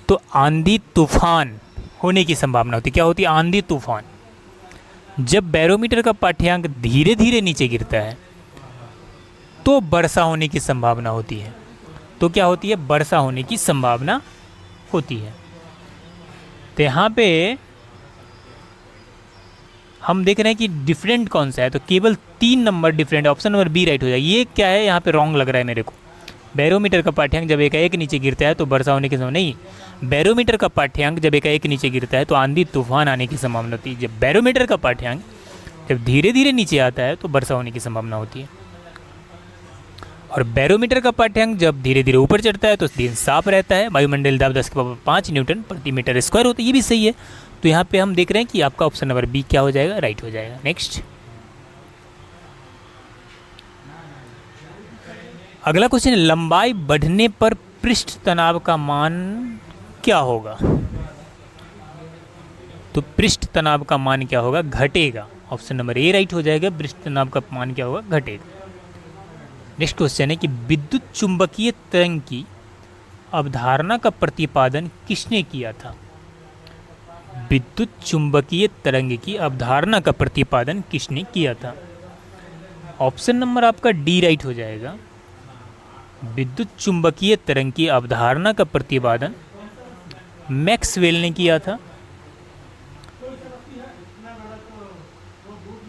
तो आंधी तूफान होने की संभावना होती है। क्या होती है, आंधी तूफान। जब बैरोमीटर का पाठ्यांक धीरे धीरे नीचे गिरता है तो वर्षा होने की संभावना होती है। तो क्या होती है, वर्षा होने की संभावना होती है। तो यहाँ पे हम देख रहे हैं कि डिफरेंट कौन सा है, तो केवल 3 number different, option number B right हो जाएगा। ये क्या है, यहाँ पे रॉन्ग लग रहा है मेरे को। बैरोमीटर का पाठ्यांक जब एकाएक नीचे गिरता है तो वर्षा होने की संभावना नहीं। बैरोमीटर का पाठ्यांक जब एकाएक नीचे गिरता है तो आंधी तूफान आने की संभावना होती है। जब बैरोमीटर का पाठ्यांक जब धीरे धीरे नीचे आता है तो वर्षा होने की संभावना होती है, और बैरोमीटर का पाठ्यांक जब धीरे धीरे ऊपर चढ़ता है तो दिन साफ रहता है। वायुमंडल दाब 10 के पावर 5 न्यूटन प्रति मीटर स्क्वायर होता है, ये भी सही है। तो यहाँ पे हम देख रहे हैं कि आपका ऑप्शन नंबर बी क्या हो जाएगा, राइट हो जाएगा। नेक्स्ट, अगला क्वेश्चन है, लंबाई बढ़ने पर पृष्ठ तनाव का मान क्या होगा। तो पृष्ठ तनाव का मान क्या होगा, घटेगा। ऑप्शन नंबर ए राइट हो जाएगा, पृष्ठ तनाव का मान क्या होगा, घटेगा। नेक्स्ट क्वेश्चन है कि विद्युत चुंबकीय तरंग की अवधारणा का प्रतिपादन किसने किया था। विद्युत चुंबकीय तरंग की अवधारणा का प्रतिपादन किसने किया था। ऑप्शन नंबर आपका डी राइट हो जाएगा, विद्युत चुंबकीय तरंग की अवधारणा का प्रतिपादन मैक्सवेल ने किया था।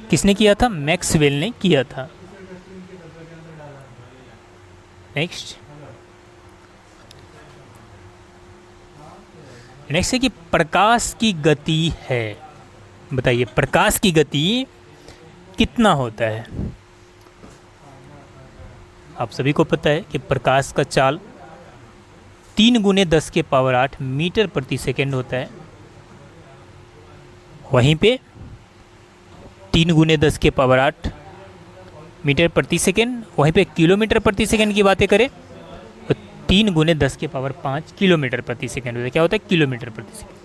किसने किया था, मैक्सवेल ने किया था। नेक्स्ट है कि प्रकाश की गति है, बताइए प्रकाश की गति कितना होता है। आप सभी को पता है कि प्रकाश का चाल 3 × 10 के पावर 8 मीटर प्रति सेकेंड होता है। वहीं पे 3 × 10 के पावर 8 मीटर प्रति सेकेंड, वहीं पे किलोमीटर प्रति सेकेंड की बातें करें तो 3 × 10 के पावर 5 किलोमीटर प्रति सेकेंड होता है। क्या होता है, किलोमीटर प्रति सेकेंड।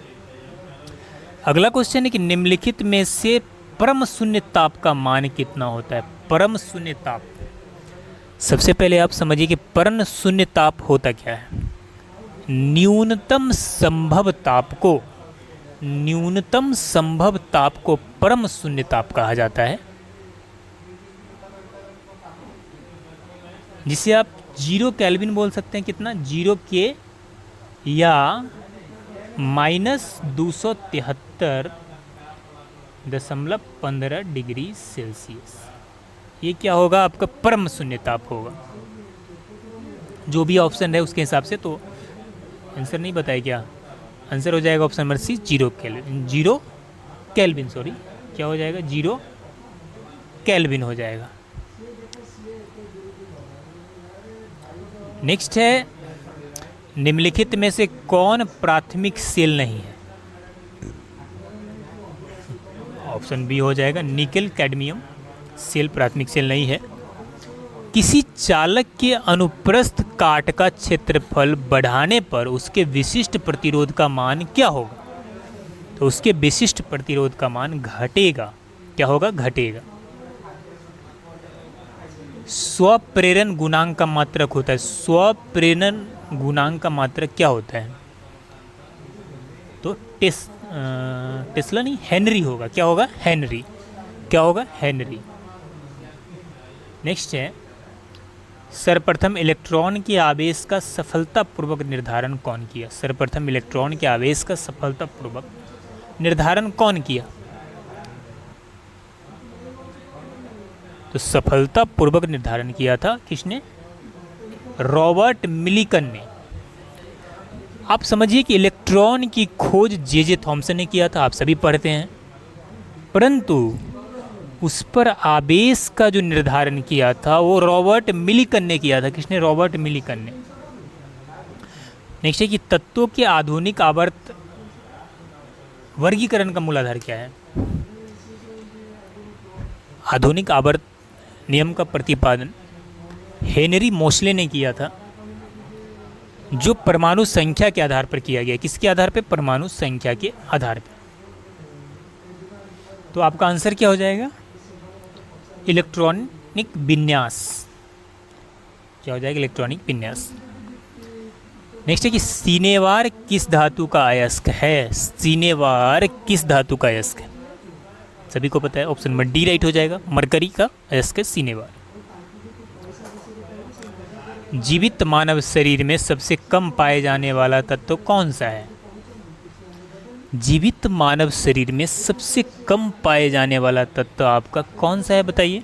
अगला क्वेश्चन है कि निम्नलिखित में से परम शून्य ताप का मान कितना होता है। परम शून्य ताप, सबसे पहले आप समझिए कि परम शून्य ताप होता क्या है। न्यूनतम संभव ताप को परम शून्य ताप कहा जाता है, जिसे आप 0 केल्विन बोल सकते हैं। कितना, 0 के या -273.15 डिग्री सेल्सियस। ये क्या होगा आपका? परम शून्य ताप होगा। जो भी ऑप्शन है उसके हिसाब से। तो आंसर नहीं बताया क्या? आंसर हो जाएगा option number C, 0 kelvin. 0 kelvin, sorry, क्या हो जाएगा? 0 केल्विन हो जाएगा। नेक्स्ट है, निम्नलिखित में से कौन प्राथमिक सेल नहीं है? ऑप्शन बी हो जाएगा निकेल कैडमियम सेल प्राथमिक सेल नहीं है। किसी चालक के अनुप्रस्थ काट का क्षेत्रफल बढ़ाने पर उसके विशिष्ट प्रतिरोध का मान क्या होगा? तो उसके विशिष्ट प्रतिरोध का मान घटेगा। क्या होगा? घटेगा। स्वप्रेरण गुणांक का मात्रक होता है। स्वप्रेरण गुणांक का मात्रक क्या होता है? तो टेस्ला नहीं, हेनरी होगा। क्या होगा? हेनरी। क्या होगा? हेनरी। नेक्स्ट है, सर्वप्रथम इलेक्ट्रॉन के आवेश का सफलतापूर्वक निर्धारण कौन किया? सर्वप्रथम इलेक्ट्रॉन के आवेश का सफलतापूर्वक निर्धारण कौन किया? तो सफलतापूर्वक निर्धारण किया था किसने? रॉबर्ट मिलिकन ने। आप समझिए कि इलेक्ट्रॉन की खोज जे थॉमसन ने किया था, आप सभी पढ़ते हैं, परंतु उस पर आवेश का जो निर्धारण किया था वो रॉबर्ट मिलिकन ने किया था। किसने? रॉबर्ट मिलिकन ने। नेक्स्ट है कि तत्वों के आधुनिक आवर्त वर्गीकरण का मूलाधार क्या है? आधुनिक आवर्त नियम का प्रतिपादन हेनरी मोसले ने किया था, जो परमाणु संख्या के आधार पर किया गया। किसके आधार पर? परमाणु संख्या के आधार पर। तो आपका आंसर क्या हो जाएगा? इलेक्ट्रॉनिक विन्यास। क्या हो जाएगा? इलेक्ट्रॉनिक विन्यास। नेक्स्ट है कि सिनेवार किस धातु का अयस्क है? सिनेवार किस धातु का अयस्क है? सभी को पता है, ऑप्शन नंबर डी राइट हो जाएगा। मरकरी का अयस्क है सिनेवार। जीवित मानव शरीर में सबसे कम पाए जाने वाला तत्व कौन सा है? जीवित मानव शरीर में सबसे कम पाए जाने वाला तत्व आपका कौन सा है? बताइए।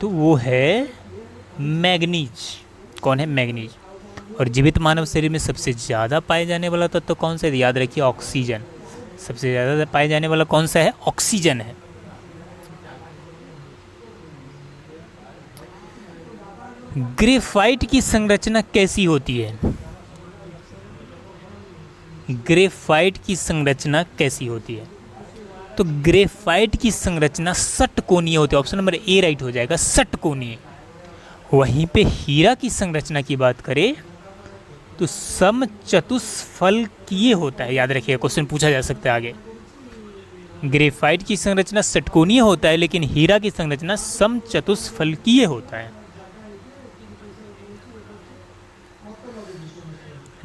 तो वो है मैग्नीज। कौन है? मैग्नीज। और जीवित मानव शरीर में सबसे ज़्यादा पाए जाने वाला तत्व कौन सा है? याद रखिए, ऑक्सीजन। सबसे ज़्यादा पाए जाने वाला कौन सा है? ऑक्सीजन है। ग्रेफाइट की संरचना कैसी होती है? ग्रेफाइट की संरचना कैसी होती है? तो ग्रेफाइट की संरचना षटकोणीय होती है। ऑप्शन नंबर ए राइट हो जाएगा, षटकोणीय। वहीं पे हीरा की संरचना की बात करें तो समचतुष्फलकीय होता है। याद रखिए, क्वेश्चन पूछा जा सकता है आगे। ग्रेफाइट की संरचना षटकोणीय होता है, लेकिन हीरा की संरचना समचतुष्फलकीय होता है।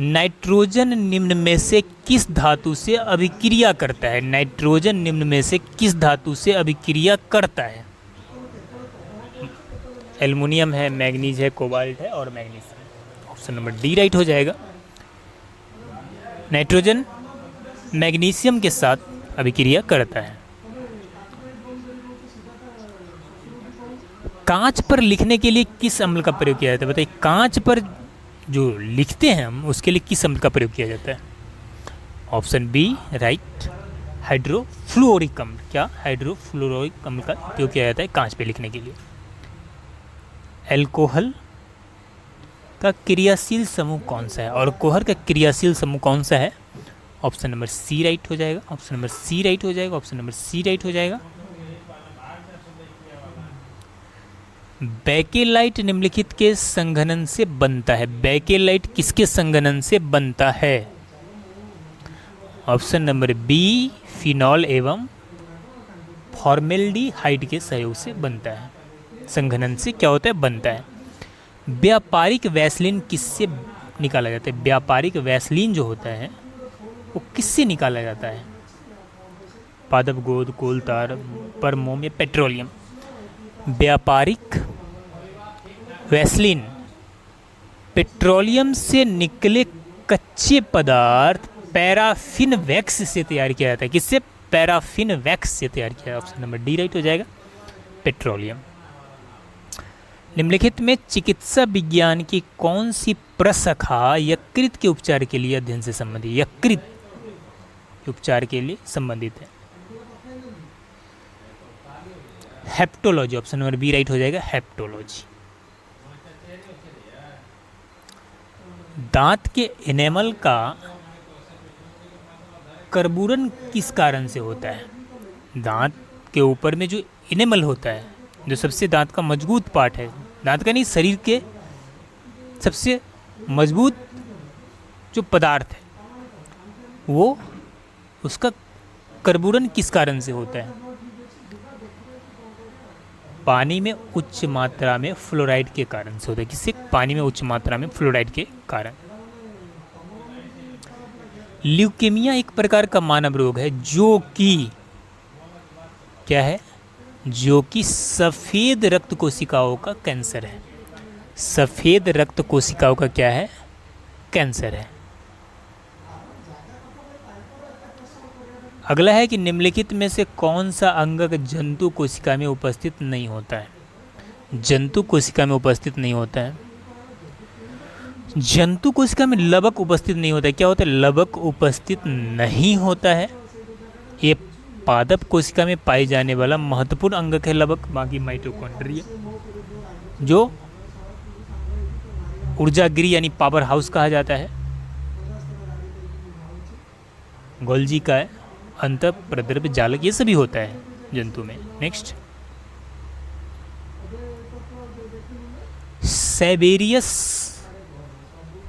नाइट्रोजन निम्न में से किस धातु से अभिक्रिया करता है? नाइट्रोजन निम्न में से किस धातु से अभिक्रिया करता है? एल्युमिनियम है, मैग्नीज है, कोबाल्ट है और magnesium. Option number D right हो जाएगा। नाइट्रोजन मैग्नीशियम के साथ अभिक्रिया करता है। कांच पर लिखने के लिए किस अम्ल का प्रयोग किया जाता है? बताइए, कांच पर जो लिखते हैं हम उसके लिए किस अम्ल का प्रयोग किया जाता है? ऑप्शन बी राइट, हाइड्रोफ्लोरिक अम्ल। क्या? हाइड्रोफ्लोरिक अम्ल का उपयोग किया जाता है कांच पे लिखने के लिए। एल्कोहल का क्रियाशील समूह कौन सा है? और अल्कोहल का क्रियाशील समूह कौन सा है? ऑप्शन नंबर सी राइट हो जाएगा। ऑप्शन नंबर सी राइट हो जाएगा। ऑप्शन नंबर सी राइट हो जाएगा। बेकेलाइट निम्नलिखित के संघनन से बनता है। बेकेलाइट किसके संघनन से बनता है? ऑप्शन नंबर बी, फिनॉल एवं फॉर्मेल्डिहाइड के सहयोग से बनता है। संघनन से क्या होता है? बनता है। व्यापारिक वैसलीन किससे निकाला जाता है? व्यापारिक वैसलीन जो होता है वो किससे निकाला जाता है? पादप गोंद, कोल तार, परमोम या पेट्रोलियम? व्यापारिक वैसलीन पेट्रोलियम से निकले कच्चे पदार्थ पैराफिन वैक्स से तैयार किया जाता है। किससे? पैराफिन वैक्स से तैयार किया? ऑप्शन नंबर डी राइट हो जाएगा, पेट्रोलियम। निम्नलिखित में चिकित्सा विज्ञान की कौन सी प्रशाखा यकृत के उपचार के लिए अध्ययन से संबंधित, यकृत के उपचार के लिए संबंधित है? Heptology, option number B right हो जाएगा, हेप्टोलॉजी। दांत के एनेमल का कर्बूरन किस कारण से होता है? दांत के ऊपर में जो इनेमल होता है, जो सबसे दांत का मजबूत पार्ट है, दांत का नहीं, शरीर के सबसे मजबूत जो पदार्थ है, वो उसका कर्बूरन किस कारण से होता है? पानी में उच्च मात्रा में फ्लोराइड के कारण से होता है। किससे? पानी में उच्च मात्रा में फ्लोराइड के कारण। ल्यूकेमिया एक प्रकार का मानव रोग है जो कि क्या है? जो कि सफेद रक्त कोशिकाओं का कैंसर है। सफेद रक्त कोशिकाओं का क्या है? कैंसर है। अगला है कि निम्नलिखित में से कौन सा अंगक जंतु कोशिका में उपस्थित नहीं होता है? जंतु कोशिका में उपस्थित नहीं होता है। जंतु कोशिका में लवक उपस्थित नहीं होता है। क्या होता है? लवक उपस्थित नहीं होता है। ये पादप कोशिका में पाए जाने वाला महत्वपूर्ण अंगक है लवक। बाकी माइटोकॉन्ड्रिया जो ऊर्जागिरी यानी पावर हाउस कहा जाता है, गोल्जी का है, अंत प्रद्रव्य जालक, ये सभी होता है जंतु में। नेक्स्ट,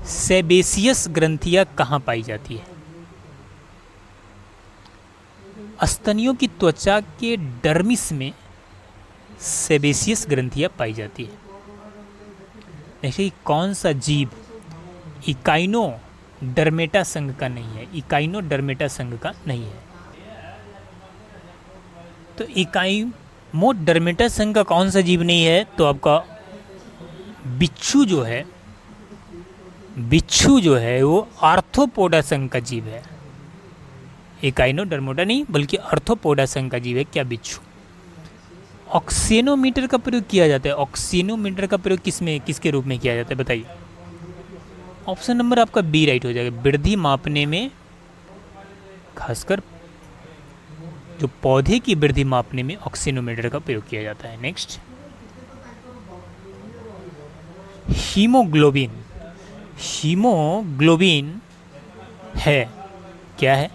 सेबेसियस ग्रंथियां कहाँ पाई जाती है? स्तनियों की त्वचा के डर्मिस में सेबेसियस ग्रंथियां पाई जाती है। नेक्स्ट, कौन सा जीव इकाइनो डर्मेटा संघ का नहीं है? इकाइनो डर्मेटा संघ का नहीं है। तो इकाइमो डर्मेटा संघ का कौन सा जीव नहीं है? तो आपका बिच्छू जो है वो आर्थ्रोपोडा संघ का जीव है। इकाइनो डर्मेटा नहीं बल्कि आर्थ्रोपोडा संघ का जीव है क्या? बिच्छू। ऑक्सीनोमीटर का प्रयोग किया जाता है। ऑक्सीनोमीटर का प्रयोग किसके रूप में किया जाता है बताइए? ऑप्शन नंबर आपका बी राइट हो जाएगा। वृद्धि मापने में, खासकर जो पौधे की वृद्धि मापने में ऑक्सीनोमीटर का प्रयोग किया जाता है। नेक्स्ट, हीमोग्लोबिन है क्या है?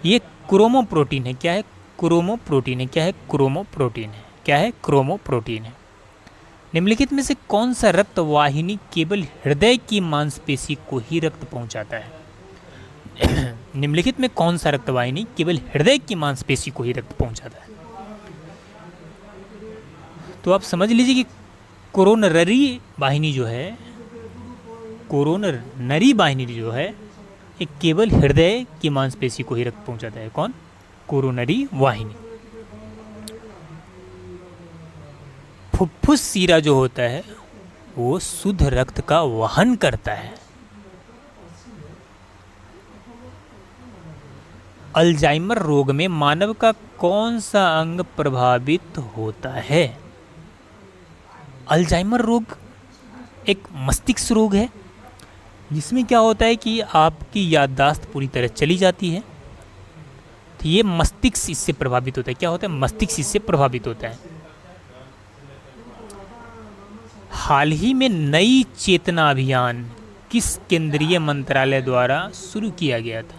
ये क्रोमोप्रोटीन है। क्या है? क्रोमोप्रोटीन है। क्या है? क्रोमोप्रोटीन है। क्या है? क्रोमोप्रोटीन है। निम्नलिखित में से कौन सा रक्त वाहिनी केवल हृदय की मांसपेशी को ही रक्त पहुंचाता है? निम्नलिखित में कौन सा रक्त वाहिनी केवल हृदय की मांसपेशी को ही रक्त पहुंचाता है? तो आप समझ लीजिए कि कोरोनरी वाहिनी जो है ये केवल हृदय की मांसपेशी को ही रक्त पहुंचाता है। कौन? कोरोनरी वाहिनी। फुफ्फुस सीरा जो होता है वो शुद्ध रक्त का वहन करता है। अल्जाइमर रोग में मानव का कौन सा अंग प्रभावित होता है? अल्जाइमर रोग एक मस्तिष्क रोग है जिसमें क्या होता है कि आपकी याददाश्त पूरी तरह चली जाती है। तो ये मस्तिष्क इससे प्रभावित होता है। क्या होता है? मस्तिष्क इससे प्रभावित होता है। हाल ही में नई चेतना अभियान किस केंद्रीय मंत्रालय द्वारा शुरू किया गया था?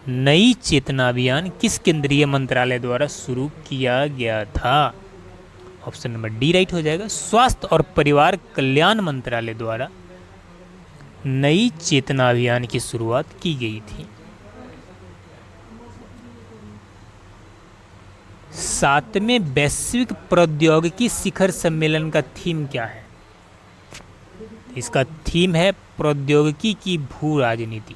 नई चेतना अभियान किस केंद्रीय मंत्रालय द्वारा शुरू किया गया था? ऑप्शन नंबर डी राइट हो जाएगा। स्वास्थ्य और परिवार कल्याण मंत्रालय द्वारा नई चेतना अभियान की शुरुआत की गई थी। 7वें वैश्विक प्रौद्योगिकी शिखर सम्मेलन का थीम क्या है? इसका थीम है प्रौद्योगिकी की भू राजनीति।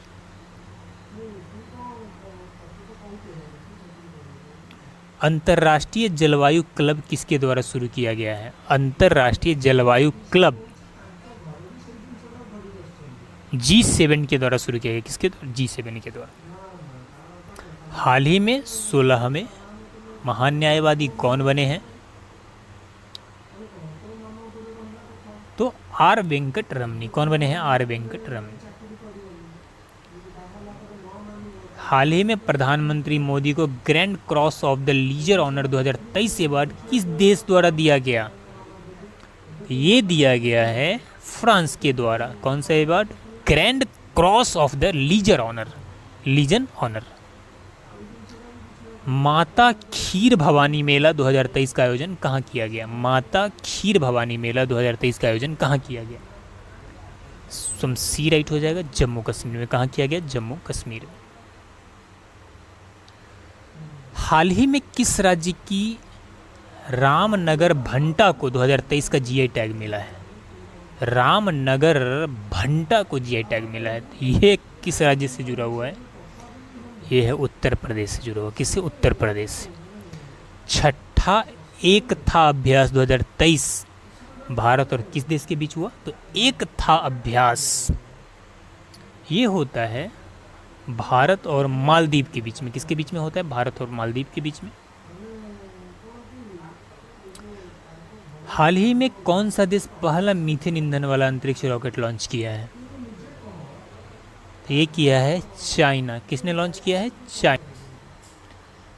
अंतर्राष्ट्रीय जलवायु क्लब किसके द्वारा शुरू किया गया है? अंतर्राष्ट्रीय जलवायु क्लब G7 के द्वारा शुरू किया गया। किसके द्वारा? G7 के द्वारा। हाल ही में 16वें महान न्यायवादी कौन बने हैं? तो आर वेंकट रमनी। कौन बने हैं? आर वेंकट रमनी। हाल ही में प्रधानमंत्री मोदी को grand cross of the legion honour 2023 award किस देश द्वारा दिया गया? ये दिया गया है फ्रांस के द्वारा। कौन सा award? Grand cross of the legion honour, legion honour. Mata Kheer Bhavani मेला 2023 का आयोजन कहाँ किया गया? माता खीर भवानी मेला 2023 का आयोजन कहाँ किया गया? सी राइट हो जाएगा, जम्मू कश्मीर में। कहाँ किया गया? जम्मू कश्मीर में। हाल ही में किस राज्य की रामनगर भंटा को 2023 का जीआई टैग मिला है? रामनगर भंटा को जीआई टैग मिला है। ये किस राज्य से जुड़ा हुआ है? ये है उत्तर प्रदेश से जुड़ा हुआ। किससे? उत्तर प्रदेश से। छठा एकता अभ्यास 2023 भारत और किस देश के बीच हुआ? तो एकता अभ्यास ये होता है भारत और मालदीव के बीच में। किसके बीच में होता है? भारत और मालदीव के बीच में। हाल ही में कौन सा देश पहला मीथेन ईंधन वाला अंतरिक्ष रॉकेट लॉन्च किया है? तो ये किया है चाइना। किसने लॉन्च किया है? चाइना।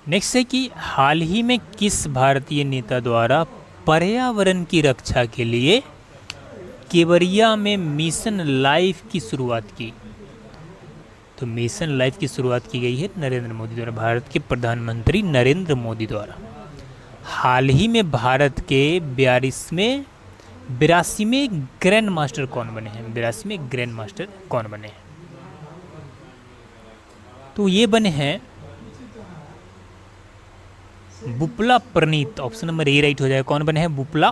नेक्स्ट है कि हाल ही में किस भारतीय नेता द्वारा पर्यावरण की रक्षा के लिए केवड़िया में मिशन लाइफ की शुरुआत की? तो मिशन लाइफ की शुरुआत की गई है नरेंद्र मोदी द्वारा, भारत के प्रधानमंत्री नरेंद्र मोदी द्वारा। हाल ही में भारत के 82वें ग्रैंड मास्टर कौन बने हैं? 82वें ग्रैंड मास्टर कौन बने हैं? तो ये बने हैं बुपला प्रणीत। ऑप्शन नंबर ए राइट हो जाएगा। कौन बने हैं? बुपला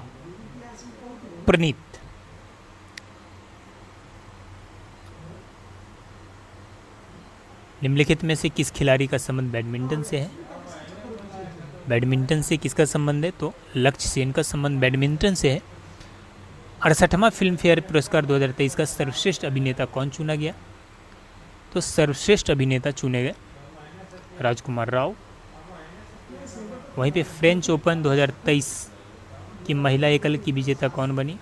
प्रणीत। निम्नलिखित में से किस खिलाड़ी का संबंध बैडमिंटन से है? बैडमिंटन से किसका संबंध है? तो लक्ष्य सेन का संबंध बैडमिंटन से है। 68वां फिल्म फेयर पुरस्कार 2023 का सर्वश्रेष्ठ अभिनेता कौन चुना गया? तो सर्वश्रेष्ठ अभिनेता चुने गए राजकुमार राव। वहीं पे फ्रेंच ओपन 2023 की महिला एकल की विजेता कौन बनी?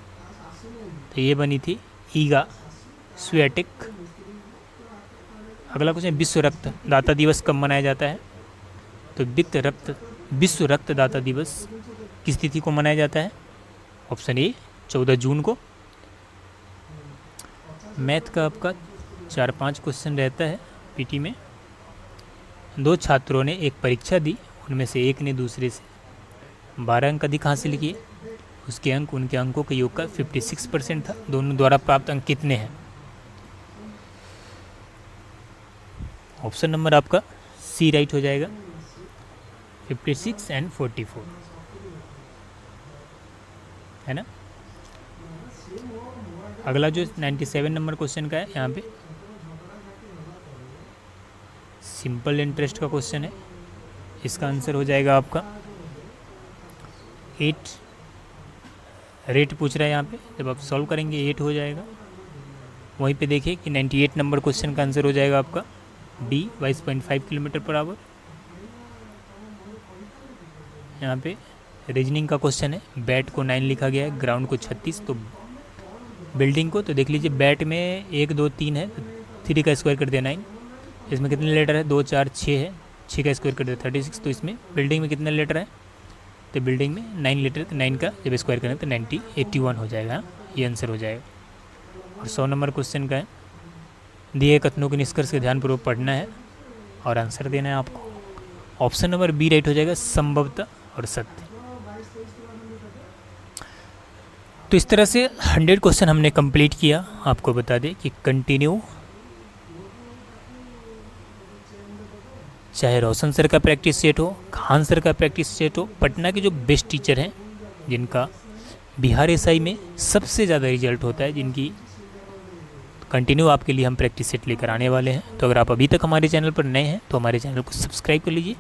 तो ये बनी थी ईगा स्वियाटेक। अगला क्वेश्चन, विश्व रक्तदाता दिवस कब मनाया जाता है? तो विश्व रक्तदाता दिवस किस तिथि को मनाया जाता है? ऑप्शन ए 14 जून को। मैथ का आपका 4-5 क्वेश्चन रहता है पीटी में। 2 छात्रों ने एक परीक्षा दी, उनमें से एक ने दूसरे से 12 अंक अधिक हासिल किए। उसके अंक उनके अंकों के योग का 56% था। दोनों द्वारा प्राप्त अंक कितने हैं? ऑप्शन नंबर आपका सी राइट हो जाएगा, 56 एंड 44, है ना। अगला जो 97 नंबर क्वेश्चन का है, यहाँ पे सिंपल इंटरेस्ट का क्वेश्चन है। इसका आंसर हो जाएगा आपका 8। रेट पूछ रहा है यहाँ पे, जब आप सॉल्व करेंगे 8 हो जाएगा। वहीं पे देखिए कि 98 नंबर क्वेश्चन का आंसर हो जाएगा आपका डी 22.5 किलोमीटर पर आवर। यहाँ पे रीजनिंग का क्वेश्चन है। बैट को 9 लिखा गया है, ग्राउंड को 36, तो बिल्डिंग को तो देख लीजिए बैट में 1 2 3 है, 3 का स्क्वायर कर दिया 9। इसमें कितने लेटर है? 2 4 6 है, 6 का स्क्वायर कर दिया 36। तो इसमें बिल्डिंग में कितने लेटर है? तो बिल्डिंग में 9 लेटर, तो 9 का जब स्क्वायर करें तो 90 81 हो जाएगा। ये आंसर हो जाएगा। और 100 नंबर क्वेश्चन का है, दिए कथनों के निष्कर्ष के ध्यानपूर्वक पढ़ना है और आंसर देना है आपको। ऑप्शन नंबर बी राइट हो जाएगा, संभवतः और सत्य। तो इस तरह से 100 क्वेश्चन हमने कंप्लीट किया। आपको बता दें कि कंटिन्यू, चाहे रोशन सर का प्रैक्टिस सेट हो, खान सर का प्रैक्टिस सेट हो, पटना के जो बेस्ट टीचर हैं जिनका बिहार एसआई में सबसे ज़्यादा रिजल्ट होता है, जिनकी कंटिन्यू आपके लिए हम प्रैक्टिस सेट लेकर आने वाले हैं। तो अगर आप अभी तक हमारे चैनल पर नए हैं तो हमारे चैनल को सब्सक्राइब कर लीजिए।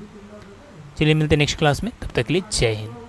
चलिए मिलते हैं नेक्स्ट क्लास में, तब तक के लिए जय हिंद।